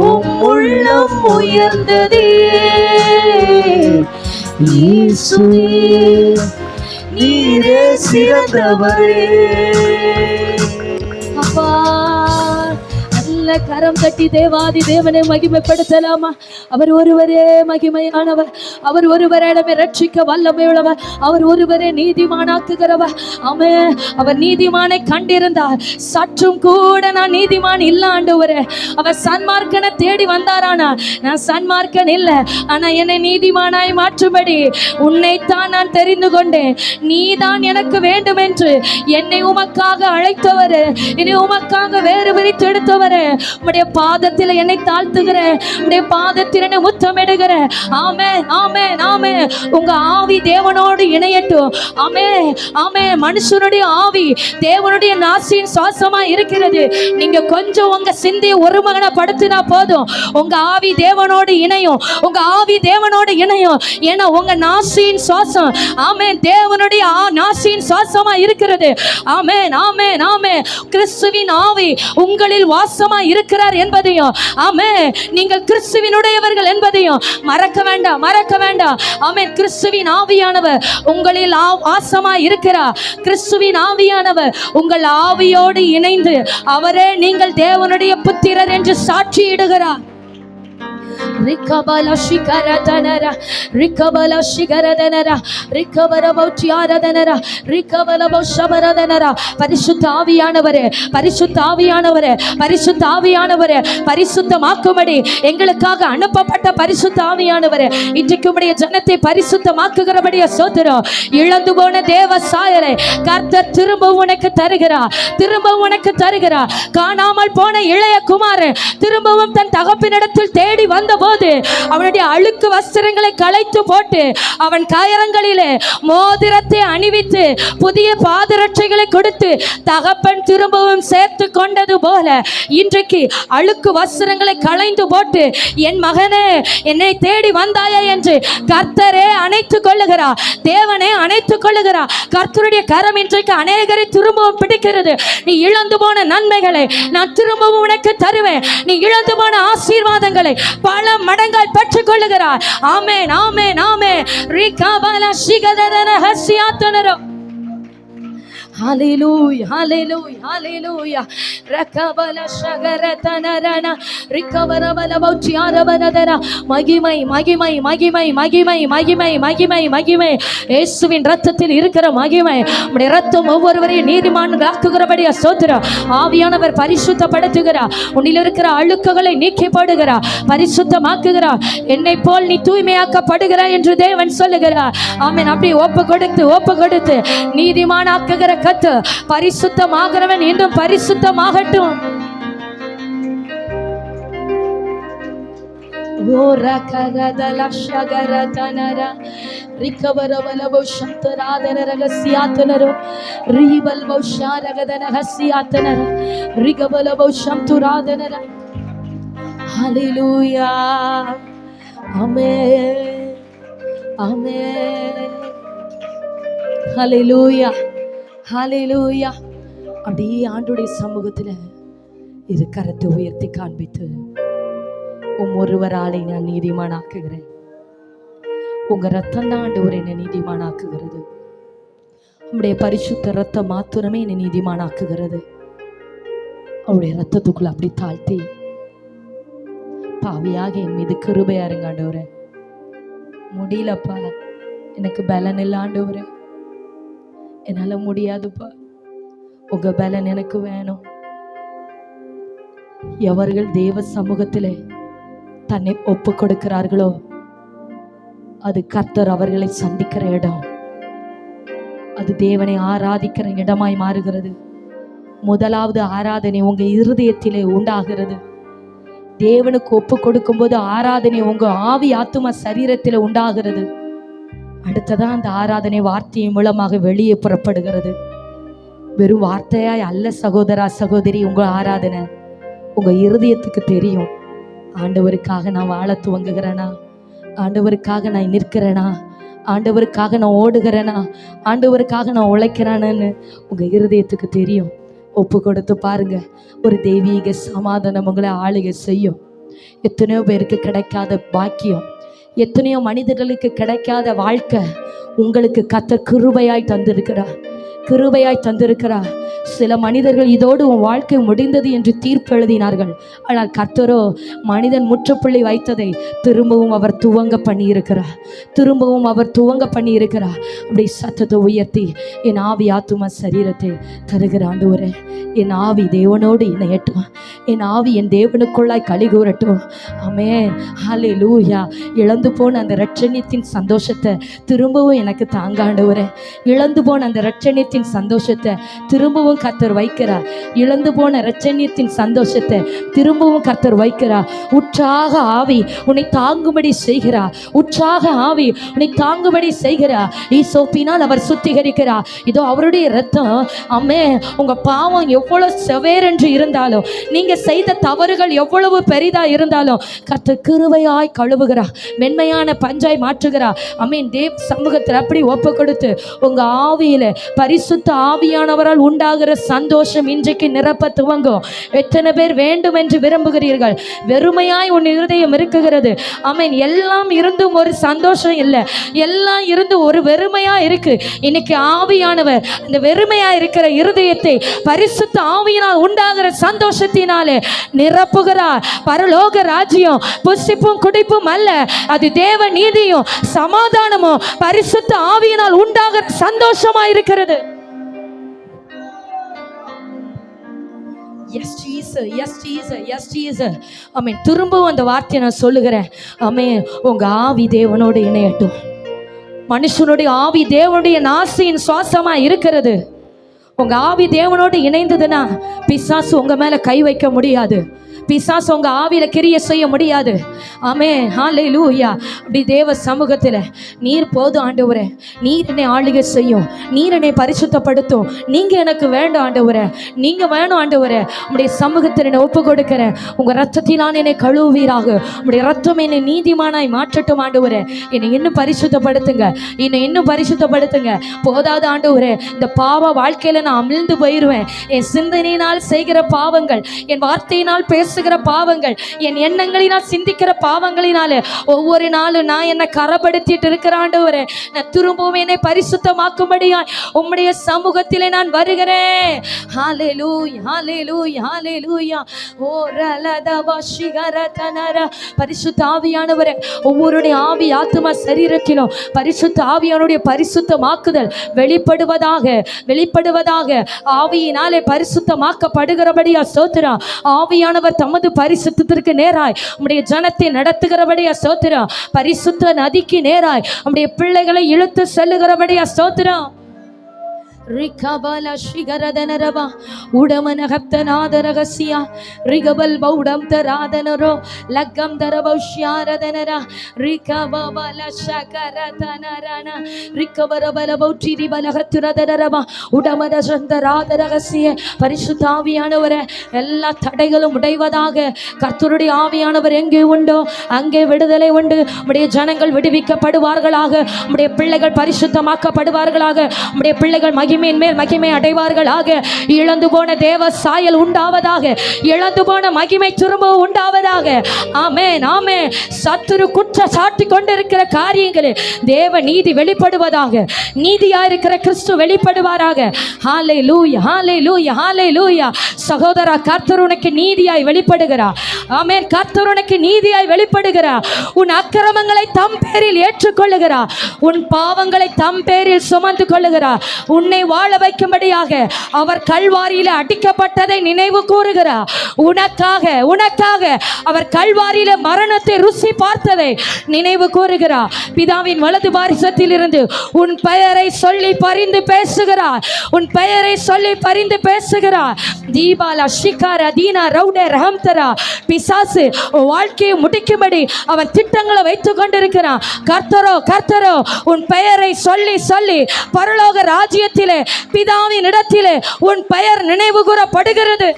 உம் உள்ளம் உயர்ந்ததே. இயேசுவே நீரே சிறந்தவரே. அப்பா நல்ல கரம் தட்டி தேவாதி தேவனை மகிமைப்படுத்தலாமா? அவர் ஒருவரே மகிமையானவர், அவர் ஒருவரிடமே ரட்சிக்க வல்லமையுள்ளவர், அவர் ஒருவரே நீதிமானாக்குகிறவர். ஆமென். அவர் நீதிமானை கண்டிருந்தார், சற்றும் கூட நான் நீதிமான் இல்ல ஆண்டவரே. அவர் சன்மார்க்கனை தேடி வந்தாரானா, நான் சன்மார்க்கன் இல்லை, ஆனா என்னை நீதிமானாய் மாற்றும்படி உன்னைத்தான் நான் தெரிந்து கொண்டேன், நீதான் எனக்கு வேண்டும் என்று என்னை உமக்காக அழைத்தவர், என்னை உமக்காக வேறு பிரித்து எடுத்தவர். உம்முடைய பாதத்தில் என்னை தாழ்த்துகிறேன், உம்முடைய பாதத்தில் என்னை முத்தமிடுகிறேன். ஆமென், ஆமென், ஆமென். உங்க ஆவி தேவனோடு இணையட்டும். ஆமென், ஆமென். மனுஷனுடைய ஆவி தேவனுடைய நாசியின் சுவாசமா இருக்கிறது. நீங்க கொஞ்சம் உங்க சிந்தையை ஒருமகனப்படுத்தினா போதும், உங்க ஆவி தேவனோடு இணையும், உங்க ஆவி தேவனோடு இணையும். ஏன்னா உங்க நாசியின் சுவாசம் ஆமென் தேவனுடைய நாசியின் சுவாசமா இருக்கிறது. ஆமென், ஆமென், ஆமென். கிறிஸ்துவின் ஆவி உங்களில் வாசமா இருக்கிறார் என்பதையும், ஆமென், நீங்கள் கிறிஸ்துவினுடையவர்கள் என்பதையும் மறக்க வேண்டாம், மறக்க வேண்டாம். ஆமென். கிறிஸ்துவின் ஆவியானவர் உங்களில் வாசமா இருக்கிறார். கிறிஸ்துவின் ஆவியானவர் உங்கள் ஆவியோடு இணைந்து அவரே நீங்கள் தேவனுடைய புத்திரர் என்று சாட்சியிடுகிறார். ரிகபல சிகரதனர ரிகபல சிகரதனர ரிகபர பௌத்தியாரதனர ரிகபல பௌஷபரதனர. பரிசுத்த ஆவியானவரே, பரிசுத்த ஆவியானவரே, பரிசுத்த ஆவியானவரே, பரிசுத்தமாக்கும்படி எங்களுக்காக அனுப்பப்பட்ட பரிசுத்த ஆவியானவரே, இன்றைக்கு உம்முடைய ஜனத்தை பரிசுத்தமாக்குகிறபடியா ஸ்தோத்திரம். இழந்து போன தேவ சாயலை கர்த்தர் திரும்ப உனக்கு தருகிறார், திரும்ப உனக்கு தருகிறார். காணாமல் போன இளைய குமாரன் திரும்பவும் தன் தகப்பினிடத்தில் தேடி வந்தபோது அவனுடைய அழுக்கு வஸ்திரங்களை களைத்து போட்டு அவன் கயரங்களிலே மோதிரத்தை அணிவித்து புதிய பாதரட்சைகளை கொடுத்து தகப்பன் திரும்பவும் சேர்த்து கொண்டது போல இன்றைக்கு அழுக்கு வஸ்திரங்களை களைந்து போட்டு என் மகனே என்னை தேடி வந்தாயா என்று கர்த்தரே அணைத்துக் கொள்ளுகிறார், தேவனே அணைத்துக் கொள்ளுகிறார். கர்த்தருடைய கரம் இன்றைக்கு அநேகரை திரும்பவும் பிடிக்கிறது. நீ இழந்து போன நன்மைகளை நான் திரும்பவும் உனக்கு தருவேன், நீ இழந்து போன ஆசீர்வாதங்களை பல மடங்காய் பெற்றுக் கொள்ளுகிறார். ஆமென், ஆமென், ஆமென். ரிகபல சிகதன ஹசியாத்தனரோ. Hallelujah, hallelujah, hallelujah. Rakabala shagaratanarana rikavarabala bauchiaravanadara. மகிமை மகிமை மகிமை மகிமை மகிமை மகிமை மகிமை இயேசுவின் இரத்தத்தில் இருக்கிற மகிமை. உம்முடைய இரத்தம் ஒவ்வொருவரையும் நீதிமான்களாக்குகிறபடியா ஸ்தோத்திரம். ஆவியானவர் பரிசுத்தப்படுத்துகிறார், உன்னில் இருக்கிற அழுக்குகளை நீக்கி போடுகிறார், பரிசுத்தமாக்குகிறார். என்னை போல் நீ தூய்மையாக்கப்படுகிறாய் என்று தேவன் சொல்லுகிறார். ஆமென். அப்படி ஒப்பு கொடுத்து நீதிமானாக்குகிற கத்து பரிசுத்தமாகிறவன் இன்னும் பரிசுத்தமாகட்டும். Hallelujah. Amen. Amen. Hallelujah. ஹalleluya. அப்படியே ஆண்டவருடைய சமூகத்துல இரு கரத்தை உயர்த்தி காண்பித்து ஒருவராலே நான் நீதிமானாக்குகிறேன். உங்க ரத்தம் தான் ஆண்டவரே என்னை நீதிமானாக்குகிறது. உம்முடைய பரிசுத்த ரத்தம் மாத்திரமே என்னை நீதிமானாக்குகிறது. அவருடைய ரத்தத்துக்குள்ள அப்படி தாழ்த்தி பாவியாக என் மீது கிருபையா இருங்க ஆண்டவரே. முடியலப்பா, எனக்கு பலன் இல்லை ஆண்டவரே, என்னால முடியாதுப்பா, உங்க பலன் எனக்கு வேணும். எவர்கள் தேவ சமூகத்திலே தன்னை ஒப்பு கொடுக்கிறார்களோ அது கர்த்தர் அவர்களை சந்திக்கிற இடம், அது தேவனை ஆராதிக்கிற இடமாய் மாறுகிறது. முதலாவது ஆராதனை உங்க இருதயத்திலே உண்டாகிறது. தேவனுக்கு ஒப்பு கொடுக்கும் போது ஆராதனை உங்க ஆவி ஆத்தும சரீரத்திலே உண்டாகிறது. அடுத்ததான் அந்த ஆராதனை வார்த்தையின் மூலமாக வெளியே புறப்படுகிறது. வெறும் வார்த்தையாய் அல்ல சகோதரா சகோதரி, உங்க ஆராதனை உங்க இருதயத்துக்கு தெரியும். ஆண்டவருக்காக நான் வாழ துவங்குகிறேனா, ஆண்டவருக்காக நான் நிற்கிறேனா, ஆண்டவருக்காக நான் ஓடுகிறேனா, ஆண்டவருக்காக நான் உழைக்கிறேன்னு உங்க இருதயத்துக்கு தெரியும். ஒப்பு கொடுத்து பாருங்க, ஒரு தெய்வீக சமாதானம் உங்களை ஆளுகை செய்யும். எத்தனையோ பேருக்கு கிடைக்காத பாக்கியம், எத்தனையோ மனிதர்களுக்கு கிடைக்காத வாழ்க்கை உங்களுக்கு கர்த்தர் கிருபையாய் தந்திருக்கிறார், கிருபையாய் தந்திருக்கிறார். சில மனிதர்கள் இதோடு உன் வாழ்க்கை முடிந்தது என்று தீர்ப்பு எழுதினார்கள். ஆனால் கர்த்தரோ மனிதன் முற்றுப்புள்ளி வைத்ததை திரும்பவும் அவர் துவங்க பண்ணியிருக்கிறார், திரும்பவும் அவர் துவங்க பண்ணியிருக்கிறார். அப்படி சத்தத்தை உயர்த்தி, என் ஆவி ஆத்தும சரீரத்தை தருகிற ஆண்டவரே, என் ஆவி தேவனோடு இணையட்டும், என் ஆவி என் தேவனுக்குள்ளாய் களி கூறட்டும். ஆமென், ஹல்லேலூயா. இழந்து போன அந்த இரட்சணியத்தின் சந்தோஷத்தை திரும்பவும் எனக்கு தாங்க ஆண்டவரே. இழந்து போன அந்த இரட்சணியத்தின் சந்தோஷத்தை திரும்பவும் கர்த்தர் வைக்கிறார். இழந்து போன இரட்சணியத்தின் சந்தோஷத்தை திரும்பவும் கர்த்தர் வைக்கிறார். உற்சாக ஆவி உன்னை தாங்கும்படி செய்கிறார், உற்சாக ஆவி உன்னை தாங்கும்படி செய்கிறார். ஈசோப்பினால் அவர் சுத்திகரிக்கிறார். இதோ அவருடைய இரத்தம். அம்மே, உங்க பாவம் எவ்வளவு செவேரென்று இருந்தாலும், நீங்க செய்த தவறுகள் எவ்வளவு பெரிதா இருந்தாலும் கர்த்தர் கிருபையாய் கழுவுகிறார், மென்மையான பஞ்சாய் மாற்றுகிறார். அமீன். தேவ சமூகத்தில் அப்படி ஒப்பு கொடுத்து உங்க ஆவியில பரிசுத்த ஆவியானவரால் உண்டாகிற சந்தோஷம் இன்றைக்கு நிரப்ப துவங்கும். எத்தனை பேர் வேண்டும் என்று விரும்புகிறீர்கள்? வெறுமையாய் உன் இருதயம் இருக்குகிறது. ஆமென். எல்லாம் இருந்தும் ஒரு சந்தோஷம் இல்லை, எல்லாம் இருந்து ஒரு வெறுமையா இருக்கு. இன்னைக்கு ஆவியானவர் இந்த வெறுமையா இருக்கிற இருதயத்தை பரிசுத்த ஆவியினால் உண்டாகிற சந்தோஷத்தினாலே நிரப்புகிறார். பரலோக ராஜ்யம் புசிப்பும் குடிப்பும் அல்ல, அது தேவ நீதியும் சமாதானமும் பரிசுத்த ஆவியினால் உண்டாகிற சந்தோஷமா இருக்கிறது. Yes Jesus, yes Jesus, yes Jesus. Amen. திரும்பவும் அந்த வார்த்தையை நான் சொல்லுகிறேன். ஆமென். உங்க ஆவி தேவனோடு இணையட்டும். மனுஷனுடைய ஆவி தேவனுடைய நாசியின் சுவாசமா இருக்கிறது. உங்க ஆவி தேவனோடு இணைந்ததுன்னா பிசாசு உங்க மேல கை வைக்க முடியாது, பிசாசு உங்க ஆவியில கிரிய செய்ய முடியாது. ஆமென், ஹல்லேலூயா. அப்படி தேவ சமூகத்தில் நீர் போதும் ஆண்டவரே, நீர் என்னை ஆளுகை செய்யும், நீர் என்னை பரிசுத்தப்படுத்தும், நீங்க எனக்கு வேண்டும் ஆண்டவரே, நீங்க வேணும் ஆண்டவரே. உங்களுடைய சமூகத்தில் என்னை ஒப்பு கொடுக்கிறேன். உங்க ரத்தத்தினால் என்னை கழுவுவீராக, உங்களுடைய ரத்தம் என்னை நீதிமானாய் மாற்றட்டும் ஆண்டவரே. என்னை இன்னும் பரிசுத்தப்படுத்துங்க, என்னை இன்னும் பரிசுத்தப்படுத்துங்க. போதாது ஆண்டவரே, இந்த பாவ வாழ்க்கையில நான் அமிழ்ந்து போயிடுவேன். என் சிந்தனையினால் செய்கிற பாவங்கள், என் வார்த்தையினால் பேசுகிற பாவங்கள், என் எண்ணங்களினால் சிந்திக்கிற பாவங்களினாலே ஒவ்வொரு நாளும் நான் என்னை கரப்படுத்திட்டு இருக்கிற ஆண்டவரே, நான் திரும்பவும் என்னை பரிசுத்தமாக்கும்படியாய் உம்முடைய சமூகத்திலே நான் வருகிறேன். ஹல்லேலூயா, ஹல்லேலூயா, ஹல்லேலூயா. ஓ ரலதவ சிகரதனர. பரிசுத்த ஆவியானவரே, ஒவ்வொருடைய ஆவி ஆத்தும சரீரத்திலும் பரிசுத்த ஆவியானுடைய பரிசுத்தமாக்குதல் வெளிப்படுவதாக, வெளிப்படுவதாக. ஆவியினாலே பரிசுத்தமாக்கப்படுகிறபடியா ஸ்தோத்திரம். ஆவியானவர் தமது பரிசுத்தத்திற்கு நேராய் உம்முடைய ஜனத்தை நடத்துகிறபடியா ஸ்தோத்திரம். பரிசுத்த நதிக்கு நேராய் உம்முடைய பிள்ளைகளை இழுத்து செல்லுகிறபடியா ஸ்தோத்திரம். ரிகபல ஷிகரதனரபா உடமனகப்தநாதரகசியா ரிகபல் பௌடம் தராதனரோ லக்கம் தரபௌஷ்யாரதனரா ரிகபபல ஷகரதனரன ரிகபரபல பௌட்சிரி பலகத்துரதனரபா உடமனசந்தராதரகசிய. பரிசுத்த ஆவியானவரே, எல்லா தடைகளும் உடைவதாக. கர்த்தருடைய ஆவியானவர் எங்கே உண்டோ அங்கே விடுதலை உண்டு. உம்முடைய ஜனங்கள் விடுவிக்கப்படுவார்களாக, உம்முடைய பிள்ளைகள் பரிசுத்தமாக்கப்படுவார்களாக, உம்முடைய பிள்ளைகள் மகிமையின் மேல் மகிமை அடைவார்களாக. இழந்து போன தேவ சாயல் உண்டாவதாக, இழந்து போன மகிமை திரும்பவும் உண்டாவதாக. ஆமென், ஆமென். சத்துரு குற்ற சாட்டி கொண்டிருக்கிற காரியங்களில் தேவ நீதி வெளிப்படுவதாக, நீதியா இருக்கிற கிறிஸ்து வெளிப்படுவாராக. ஹல்லேலூயா, ஹல்லேலூயா, ஹல்லேலூயா. சகோதரா, கர்த்தர் உனக்கு நீதியாய் வெளிப்படுகிறார். ஆமென். கர்த்தர் உனக்கு நீதியாய் வெளிப்படுகிறார். உன் அக்கிரமங்களை தம் பேரில் ஏற்றுக்கொள்ளுகிறார், உன் பாவங்களை தம் பேரில் சுமந்து கொள்ளுகிறார். உன்னை வாழ வைக்கும்படியாக அவர் கல்வாரியில அடிக்கப்பட்டதை நினைவு கூறுகிறார். உனக்காக, உனக்காக அவர் கல்வாரியில மரணத்தை ருசி பார்த்ததை நினைவு கூறுகிறார். பிதாவின் வலது பாரிசத்தில் இருந்து உன் பெயரை சொல்லி பரிந்து பேசுகிறார், உன் பெயரை சொல்லி பரிந்து பேசுகிறார். தீபாலா ஷிகாரா தீனா ரவுடே ரஹம்தரா. பிசாசு வாழ்க்கையை முடிக்கும்படி அவன் திட்டங்களை வைத்துக் கொண்டிருக்கிறான். கர்த்தரோ, கர்த்தரோ உன் பெயரை சொல்லி சொல்லி பரலோக ராஜ்யத்திலே பிதாவின் இடத்திலே உன் பெயர் நினைவு கூறப்படுகிறது.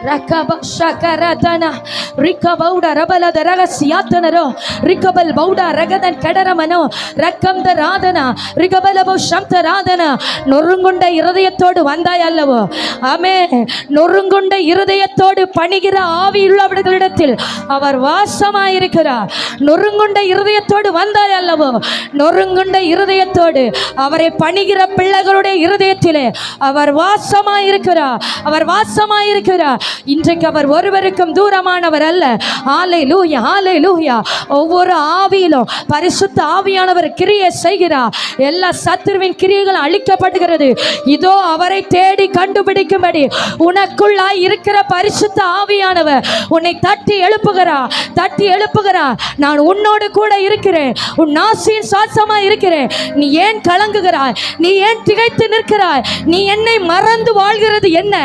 Rakaba Shakaratana Rikabauda Rabala the Ragasiatanaro Rikabal Bauda Ragadan Kadaramano Rakam the Radana Rikabalabo Shamta Radana Norungunda Iradayatodu Vandayalavo Ame Norungunda Iradayatodu Panigira Avi Lavadatil our Vasama Irikara Norungunda Iradayatodu Vandayalavo Norungunda Iradayatodu our Panigira Pillagarude Iradayatil our Vasama Irikara our Vasama Irikara இன்றைக்கு அவர் ஒருவருக்கும் தூரமானவர் அல்ல. ஹalleluya ஹalleluya. ஒவ்வொரு ஆவியிலும் பரிசுத்த ஆவியானவர் கிரியை செய்கிறார். எல்லா சத்துருவின் கிரியைகள் அழிக்கப்படுகிறது. இதோ அவரை தேடி கண்டுபிடிக்கும்படி உனக்குள்ளாய் இருக்கிற பரிசுத்த ஆவியானவர் உன்னை தட்டி எழுப்புகிறார். தட்டி எழுப்புகிறார். நான் உன்னோடு கூட இருக்கிறேன். உன் நாசியின் சுவாசமா இருக்கிறேன். நீ ஏன் கலங்குகிறாய்? நீ ஏன் திகைத்து நிற்கிறாய்? நீ என்னை மறந்து வாழ்கிறது என்ன?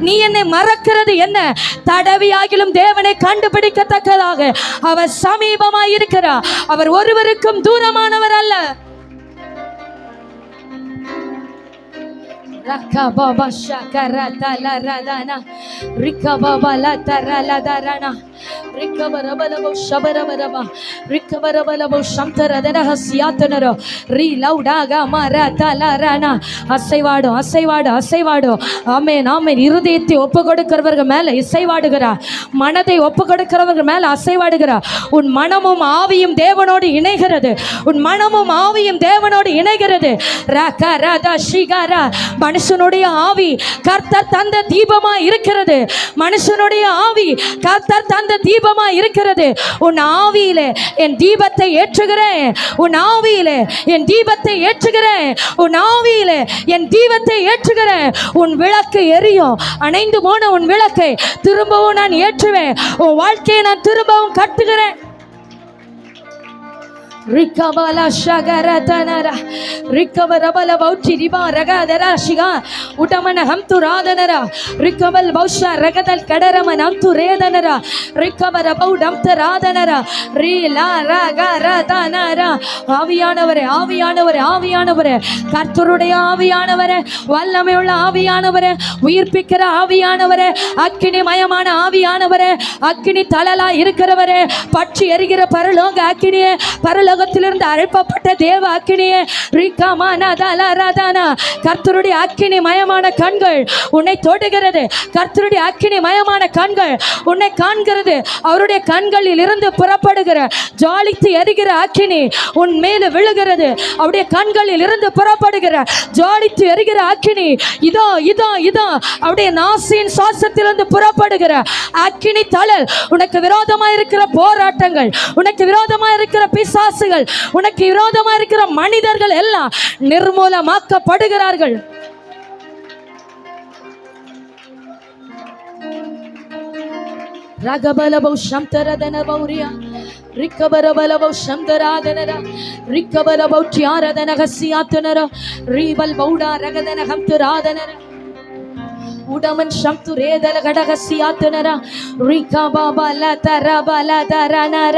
நீ என்னை மறக்கிறது என்ன? தடவியாகிலும் தேவனை கண்டுபிடிக்கத்தக்கதாக அவர் சமீபமாய் இருக்கிறார். அவர் ஒருவருக்கும் தூரமானவர் அல்ல. Rakababa shakarata la radana Rikababa la tarala darana Rikabarabalo Shabarabaraba Rikabarabalo Shamtaradana Hasiatanaro Re Laudaga Marata la Rana Asayvado Asayvado Asayvado Amen Amen இருதயத்தை ஒப்புக்கொடுக்கிறவர்கள் மேல இசைவாடுகிறார். மனதை ஒப்புக்கொடுக்கிறவர்கள் மேல அசைவாடுகிறார். உன் மனமும் ஆவியும் தேவனோடு இணைகிறது. உன் மனமும் ஆவியும் தேவனோடு இணைகிறது. ரகரத ஷிகர மனுஷனுடைய ஆவி கர்த்தர் தந்த தீபமா இருக்கிறது. மனுஷனுடைய ஆவி கர்த்தர் தந்த தீபமா இருக்கிறது. உன் ஆவியிலே என் தீபத்தை ஏற்றுகிறேன். உன் ஆவியிலே என் தீபத்தை ஏற்றுகிறேன். உன் ஆவியிலே என் தீபத்தை ஏற்றுகிறேன். உன் விளக்கு எரியும். அணைந்து போன உன் விளக்கை திரும்பவும் நான் ஏற்றுவேன். உன் வாழ்க்கையை நான் திரும்பவும் கட்டுகிறேன். Rikabala Shagaratanara Rikabarabala Bauchi Riba Ragadara Shiga Utamana Hamtu Radanara Rikabal Bausha Ragadal Kadaraman Amtu Redanara Rikabarabau Damta Radanara Rila Ragaratanara Aviyanavare Aviyanavare Aviyanavare Karthuruடைய ஆவியானவரே வல்லமையுள்ள ஆவியானவரே உயிர்ப்பிக்கிற ஆவியானவரே அக்கினி மயமான ஆவியானவரே அக்கினி தலலா இருக்கிறவரே பற்றி எரிகிற பரலோக அக்கினியே பரலோகத்திலிருந்து அழைக்கப்பட்ட தேவ அக்கினியே ரிகமானதலரதனா கர்த்தருடைய அக்கினி மயமான கண்கள் உன்னை தொடுகிறது. கர்த்தருடைய அக்கினி மயமான கண்கள் உன்னை காண்கிறது. அவருடைய கண்களில் இருந்து புறப்படுகிற ஜாலித்து எரிகிற அக்கினி உன் மேல விழுகிறது. அவருடைய கண்களில் இருந்து புறப்படுகிற ஜாலித்து எரிகிற அக்கினி இதோ இதோ இதோ அவருடைய நாசியின் சுவாசத்திலிருந்து புறப்படுகிற அக்கினி தழல் உனக்கு விரோதமா இருக்கிற போராட்டங்கள், உனக்கு விரோதமா இருக்கிற பிசாசுகள், உனக்கு விரோதமா இருக்கிற மனிதர்கள் எல்லாம் நிர்மூலமாக்கப்படுகிறார்கள். ரகபலபௌ சம்தரதன பௌரியா ரிக்கபரபலபௌ சம்தராதனர ரிக்கபலபௌ தியாரதன ஹசியாத்தனர ரீபல் பௌடா ரகதன ஹம்தராதனர உடமன் சம்து ரேதல கடகசியாத்தனர ரிகபாபா லதரபல தரனர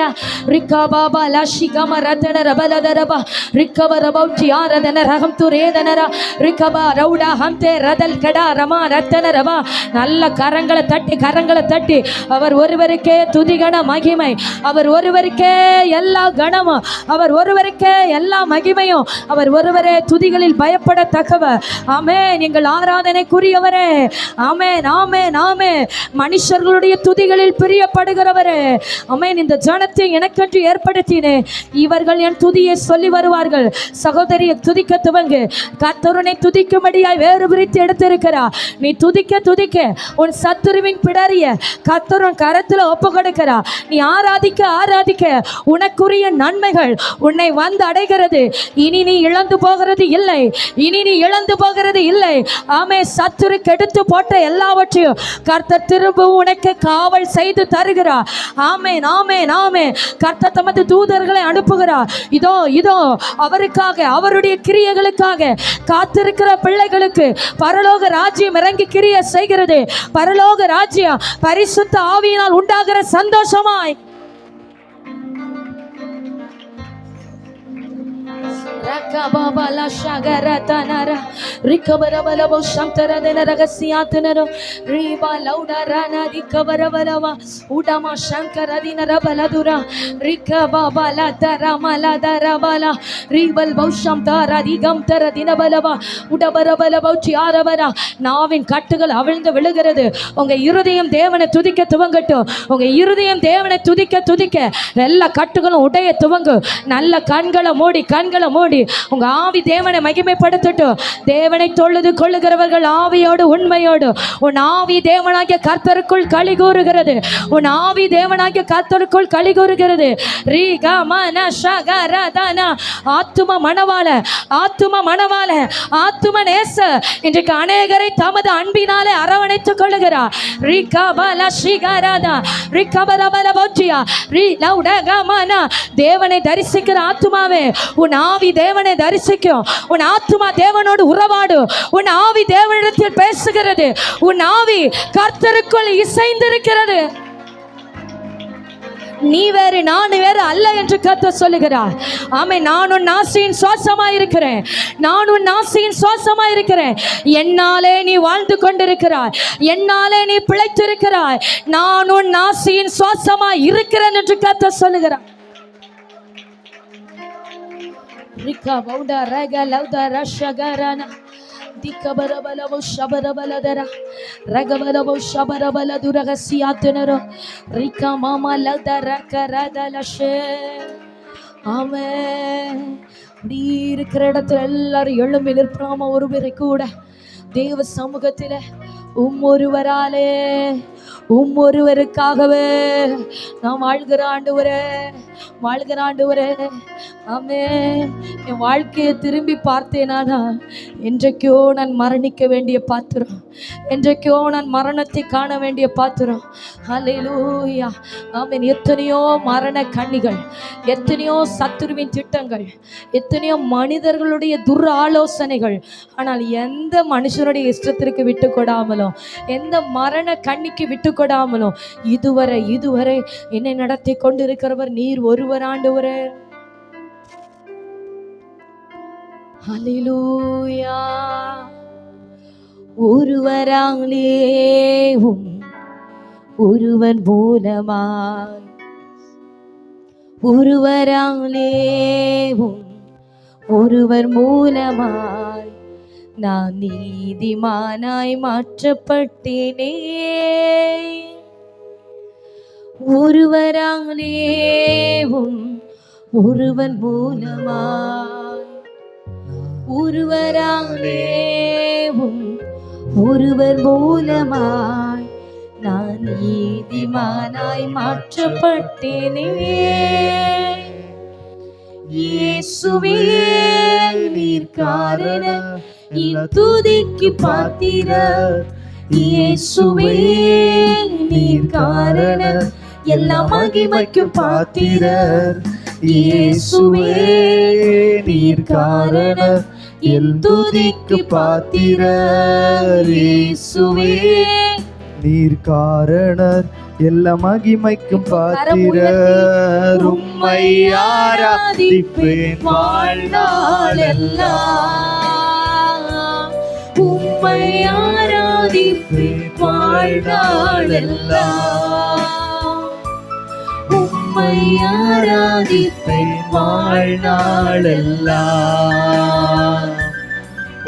ரிகபாபா லஷிகம ரதனர பலதரப ரிகபரபௌ தியாரதன ரஹம்து ரேதனர ரிகபா ரௌடா ஹம்தே ரதல் கடா ரமா ரத்தனரப. நல்ல கரங்களை தட்டி அவர் ஒருவருக்கே துதிகன மகிமை, அவர் ஒருவருக்கே எல்லா கணமும், அவர் ஒருவருக்கே எல்லா மகிமையும், அவர் ஒருவரே துதிகளில் பயப்படத்தக்கவர். ஆமென். எங்கள் ஆராதனைக்குரியவரே. ஆமென் ஆமென் ஆமென். மனுஷர்களுடைய துதிகளில் பிரியப்படுகிறவரே. ஆமென். இந்த ஜனத்தை எனக்கென்று ஏற்படுத்தினேன், இவர்கள் என் துதியை சொல்லி வருவார்கள். சகோதரியை துதிக்க துவங்கு. கர்த்தருனை துதிக்கும்படியாய் வேறு பிரித்து எடுத்திருக்கிறார். நீ துதிக்க துதிக்க உன் சத்துருவின் பிடரிய கர்த்தருன் கரத்தில் ஒப்பு கொடுக்கிறார். நீ ஆராதிக்க ஆராதிக்க உனக்குரிய நன்மைகள் உன்னை வந்து அடைகிறது. இனி நீ இழந்து போகிறது இல்லை, இனி நீ இழந்து போகிறது இல்லை. ஆமே. சத்துரு கெடுத்து போட்ட எல்லாவற்றையும் கர்த்தர் திரும்பவும் உனக்கு காவல் செய்து தருகிறார். ஆமென் ஆமென் ஆமென். கர்த்தர் தமது தூதர்களை அனுப்புகிறார். இதோ இதோ அவருக்காக, அவருடைய கிரியைகளுக்காக காத்திருக்கிற பிள்ளைகளுக்கு பரலோக ராஜ்யம் இறங்கி கிரியை செய்கிறது. பரலோக ராஜ்யம் பரிசுத்த ஆவியினால் உண்டாகிற சந்தோஷமாய் Kababala shagara tanara recover balabo shantara de ragasiatanaro riba lauda rana recover balava udama shankara dinara baladura rikababala taramala darabala ribal bausham tara digam tara dinabalava udabara balabauchi arabara நாவின் கட்டுகள் அவிழ்ந்து விழுகிறது. உங்க இருதயம் தேவனை துதிக்க துவங்கட்டும். உங்க இருதயம் தேவனை துதிக்க துதிக்க எல்லா கட்டுகளும் உடைய துவங்கு. நல்ல கண்களை மூடி உங்க ஆவி தேவனை மகிமைப்படுத்தட்டும். தேவனை தொழுது கொள்ளுகிறவர்கள் ஆவியோடு உண்மையோடு உன் ஆவி தேவனாகிய கர்த்தருக்குள் களி கூறுகிறது. உன் ஆவி தேவனாகிய கர்த்தருக்குள் களி கூறுகிறது. ஆத்தும மணவாள ஆத்தும நேச இன்றைக்கு அநேகரை தமது அன்பினாலே அரவணைத்துக் கொள்ளுகிறார். தேவனை தரிசிக்கிற ஆத்துமாவே உன் ஆவி தேவனை தரிசிக்கும். உன் ஆத்துமா தேவனோடு உறவாடு. உன் ஆவி தேவனிடத்தில் பேசுகிறது. உன் ஆவி கர்த்தருக்குள் இசைந்திருக்கிறது. நீ வேறு நான் வேறு அல்ல என்று கர்த்தர் சொல்லுகிறார். ஆமே, நான் உன் நாசியின் சுவாசமாயிருக்கிறேன். நான் உன் நாசியின் சுவாசமாயிருக்கிறேன். என்னாலே நீ வாழ்ந்து கொண்டிருக்கிறாய். என்னாலே நீ பிழைத்திருக்கிறாய். நான் உன் நாசியின் சுவாசமாய் இருக்கிறேன் என்று கர்த்தர் சொல்லுகிறார். ரிகா பௌடா ரக லௌதா ரஷகரனா திகபரபலவோ ஷபரபலதரா ரகபலவோ ஷபரபலதுரகசியாத்தனரோ ரிகா மாமா லௌதா ரகரதலஷே. ஆமென். நீ இருக்கிற இடத்துல எல்லாரும் எழும்பி நிற்பாம ஒருவரை கூட தேவ சமூகத்தில் ஒருவராலே ஒருவருக்காகவே நான் வாழ்கிற ஆண்டவரே. ஆமே, என் வாழ்க்கையை திரும்பி பார்த்தேனானா என்றைக்கோ நான் மரணிக்க வேண்டிய பாத்திரம், என்றைக்கோ நான் மரணத்தை காண வேண்டிய பாத்திரம். ஹல்லேலூயா. ஆமென். எத்தனையோ மரண கண்ணிகள், எத்தனையோ சத்துருவின் திட்டங்கள், எத்தனையோ மனிதர்களுடைய துர் ஆலோசனைகள், ஆனால் எந்த மனுஷனுடைய இஷ்டத்திற்கு விட்டு கொடாமலும் எந்த மரண கண்ணிக்கு விட்டு கொடாமலும் இதுவரை என்னை நடத்தி கொண்டிருக்கிறவர் நீர் ஒருவர் ஆண்டவரே. ஹல்லேலூயா. ஒருவராலேவும் ஒருவன் மூலமாய் ஒருவர் மூலமாய் நான் நீதிமானாய் மாற்றப்பட்டேனே. ஒருவராலேவும் ஒருவன் மூலமாய் ஒருவர் மூலமாய் நான் நீதிமானாய் மாற்றப்பட்டேனே. இயேசுவே நீர் காரணம் துதிக்கு பாத்திரர். இயேசுவே நீர் காரணம் எல்லா மகிமைக்கு பாத்திரர். இயேசுவே நீர் காரணம் என் துதிக்கு பாத்திரர். இயேசுவே நீர் காரணர் எல்லா மகிமைக்கும் பாத்திரர். உம்மை ஆராதிப்பேன் வாழ்நாளெல்லாம். உம்மை ஆராதிப்பேன் வாழ்நாளெல்லாம். உம்மை ஆராதிப்பேன் வாழ்நாளெல்லாம்.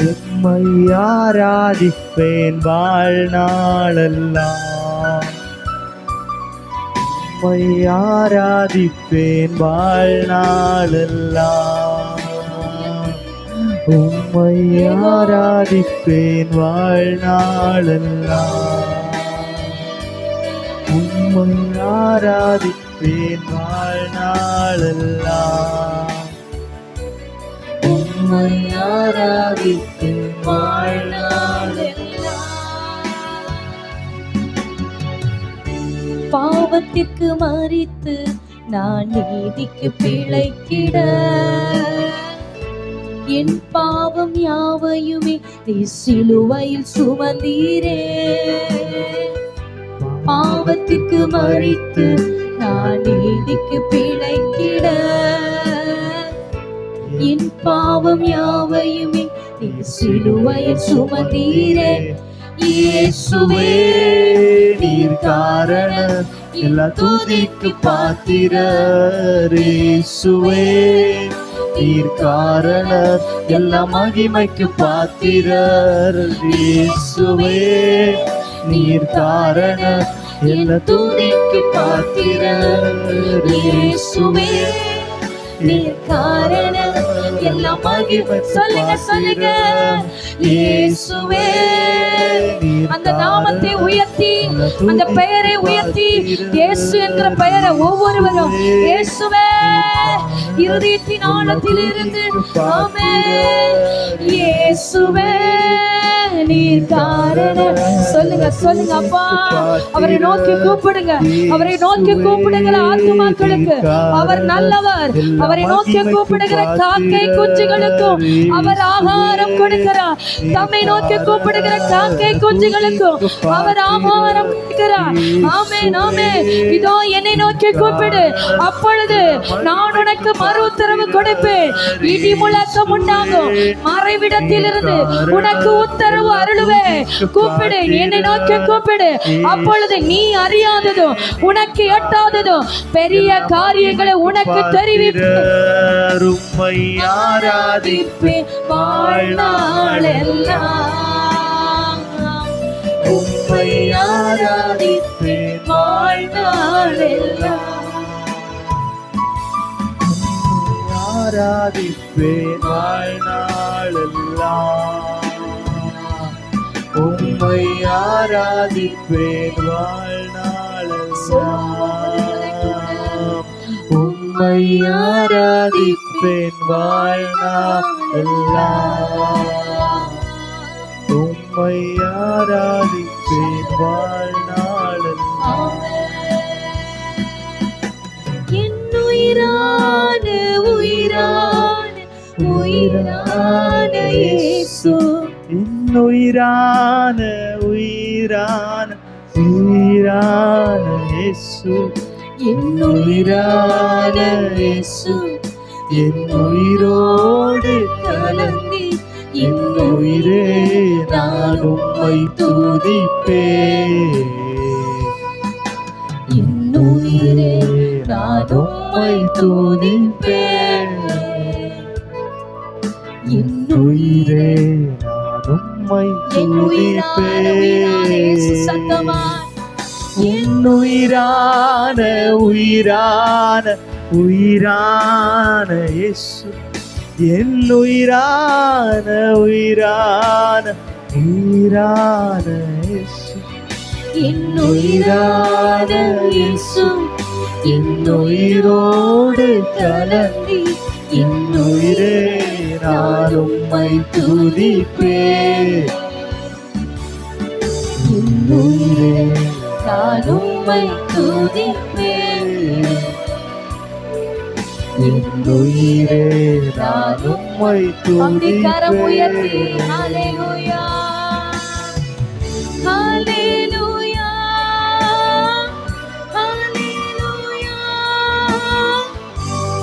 உம்மை ஆராதிப்பேன் வாழ்நாளெல்லாம். உம்மை ஆராதிப்பேன் வாழ்நாளெல்லாம். உம்மை ஆராதிப்பேன் வாழ்நாளெல்லாம். உம்மை ஆராதிப்பேன் வாழ்நாளெல்லாம். உம்மை ஆராதிப்பேன் வாழ்நாளெல்லாம். பாவத்திற்கு மரித்து நான் நீதிக்கு பிழைத்திட என் பாவம் யாவையுமே நீ சிலுவையில் சுமந்தீரே. பாவத்திற்கு மரித்து நான் நீதிக்கு பிழைத்திட என் பாவம் யாவையுமே நீ சிலுவையில் சுமந்தீரே. இயேசுவே நீர் காரணர் எல்லா துதிக்கு பாத்திரர். இயேசுவே நீர் காரணர் எல்லா மகிமைக்கு பாத்திரர். இயேசுவே நீர் காரணர் எல்லா துதிக்கு பாத்திரர். இயேசுவே நீர் காரணம் எல்லா மகிமை. சொல்லுங்க சொல்லுங்க. இயேசுவே அந்த நாமத்தை உயர்த்தி, அந்த பெயரை உயர்த்தி, இயேசு என்கிற பெயரை ஒவ்வொருவரும் இயேசுவே இருதயத்தின் ஆழத்தில் இருந்து ஆமென். இயேசுவே நீர் காரணம். சொல்லுங்க சொல்லுங்க. அப்பா அவரை நோக்கி கூப்பிடுங்க, அவரை நோக்கி கூப்பிடுகிற ஆத்துமாக்களுக்கு அவர் நல்லவர். அவரை நோக்கி கூப்பிடுகிற காக்கை குஞ்சுகளுக்கும் அவர் ஆகாரம் கொடுக்கிறார். தம்மை நோக்கி கூப்பிடுகிற காக்கை குஞ்சுகளுக்கும் அவர் ஆகாரம் கொடுக்கிறார். ஆமென் ஆமென். இதோ என்னை நோக்கி கூப்பிடு, அப்பொழுது நான் உனக்கு மறு உத்தரவு கொடுப்பேன். இடி முழக்கம் உண்டாகும், மறைவிடத்திலிருந்து உனக்கு உத்தரவு அருளுவேன். கூப்பிடு, என்னை நோக்கி கூப்பிடு, அப்பொழுது நீ அறியாததும் உனக்கு எட்டாததும் பெரிய காரியங்களை உனக்கு தெரிவிப்பேன். உம்மை ஆராதிப்பேன் வாழ்நாளெல்லாம். உம்மை ஆராதிப்பேன் வாழ்நாளெல்லாம். ஆராதிப்பேன் வாழ்நாளெல்லாம். உம்மை ஆராதிப்பேன் வாழ்நாளெல்லாம். உம்மை ஆராதிப்பேன் வாழ்நாளெல்லாம். உம்மை ஆராதிப்பேன் வாழ்நாளெல்லாம். என் உயிரான உயிரான உயிரான இயேசு. என் உயிரான உயிரான உயிரான இயேசு. என் உயிரான இயேசு. என் உயிரோடு கலந்தி என் உயிரே நான் உம்மை துதிப்பேன். என் உயிரே நான் உம்மை துதிப்பேன். என் உயிரே நான் உம்மை என் உயிரான உயிரான இயேசு. துதிப்பேன். சத்தமாய் என் உயிரான உயிரான உயிரான இயேசு. என் உயிரான உயிரான உயிரான இயேசு. என் உயிரான இயேசு. என் உயிரோடு கலந்தி என் உயிரே நான் உம்மை துதிப்பேன். என் உயிரே நான் உம்மை துதிப்பேன். என் உயிரே நான் உம்மை அப்படி கரம் உயர்த்தி துதிப்பேன். ஹல்லேலூயா ஹல்லேலூயா ஹல்லேலூயா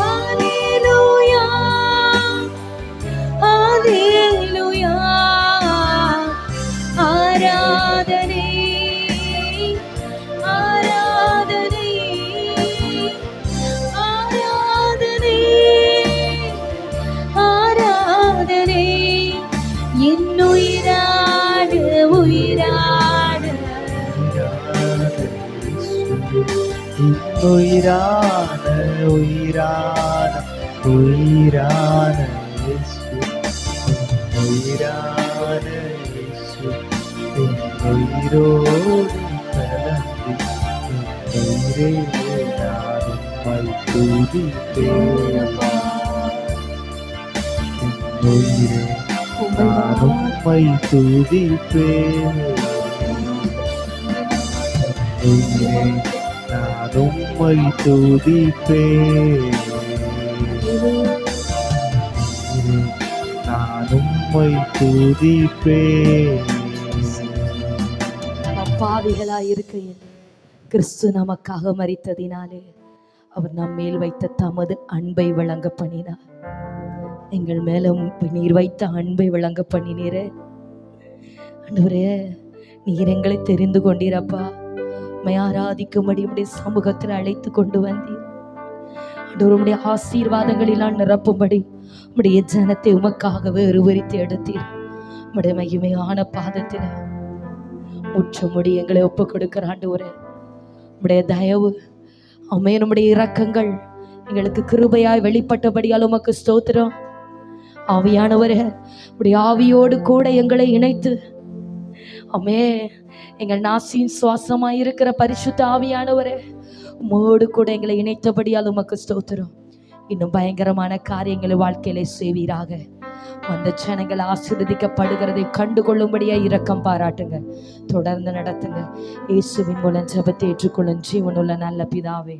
ஹல்லேலூயா ஹல்லேலூயா. ஆராதனை ஆராதனை ஆராதனை ஆராதனை. என் உயிரான உயிரான உயிரான உயிரான உயிரான இயேசு. உயிரான இயேசு. என் உயிரோடு கலந்து என் உயிரே நான் உம்மை துதிப்பேன். என் உயிரே நான் உம்மை துதிப்பேன். உயிரே நான் உம்மை துதிப்பேன். உயிரே நான் உம்மை துதிப்பேன். பாவிகளாய் இருக்கையில் கிறிஸ்து நமக்காக மரித்ததினாலே அவர் நம் மேல் வைத்த தமது அன்பை வழங்க பண்ணினார். எங்கள் மேலும் நீர் வைத்த அன்பை விளங்க பண்ணினீரே. ஆண்டவரே, நீர் எங்களை தெரிந்து கொண்டீரப்பா. உம்மை ஆராதிக்கும்படி உம்முடைய சமூகத்தில் அழைத்து கொண்டு வந்தீர். ஆண்டவர், உம்முடைய ஆசீர்வாதங்களெல்லாம் நிரப்பும்படி உம்முடைய ஜனத்தை உமக்காகவே ஒருவரித்து எடுத்தீர். உம்முடைய மகிமையான பாதத்தில் முற்றுமுடி எங்களை ஒப்பு கொடுக்கிற ஆண்டவரே, உம்முடைய தயவு, அம்மே, நம்முடைய இரக்கங்கள் எங்களுக்கு கிருபையாய் வெளிப்பட்டபடியால் உமக்கு ஸ்தோத்திரம். ஆவியானவரே, உடைய ஆவியோடு கூட எங்களை இணைத்து, அம்மே, எங்கள் நாசியின் சுவாசமாய் இருக்கிற பரிசுத்த ஆவியானவரே, உம்மோடு கூட எங்களை இணைத்தபடியால் உமக்கு ஸ்தோத்திரம். இன்னும் பயங்கரமான காரியங்களை வாழ்க்கையிலே செய்வீராக. அந்த ஜனங்கள் ஆசீர்வதிக்கப்படுகிறதை கண்டுகொள்ளும்படியா இரக்கம் பாராட்டுங்க. தொடர்ந்து நடத்துங்க. இயேசுவின் மூலம் ஜெபத்தை ஏற்றுக்கொள்ளும் ஜீவனுள்ள நல்ல பிதாவே.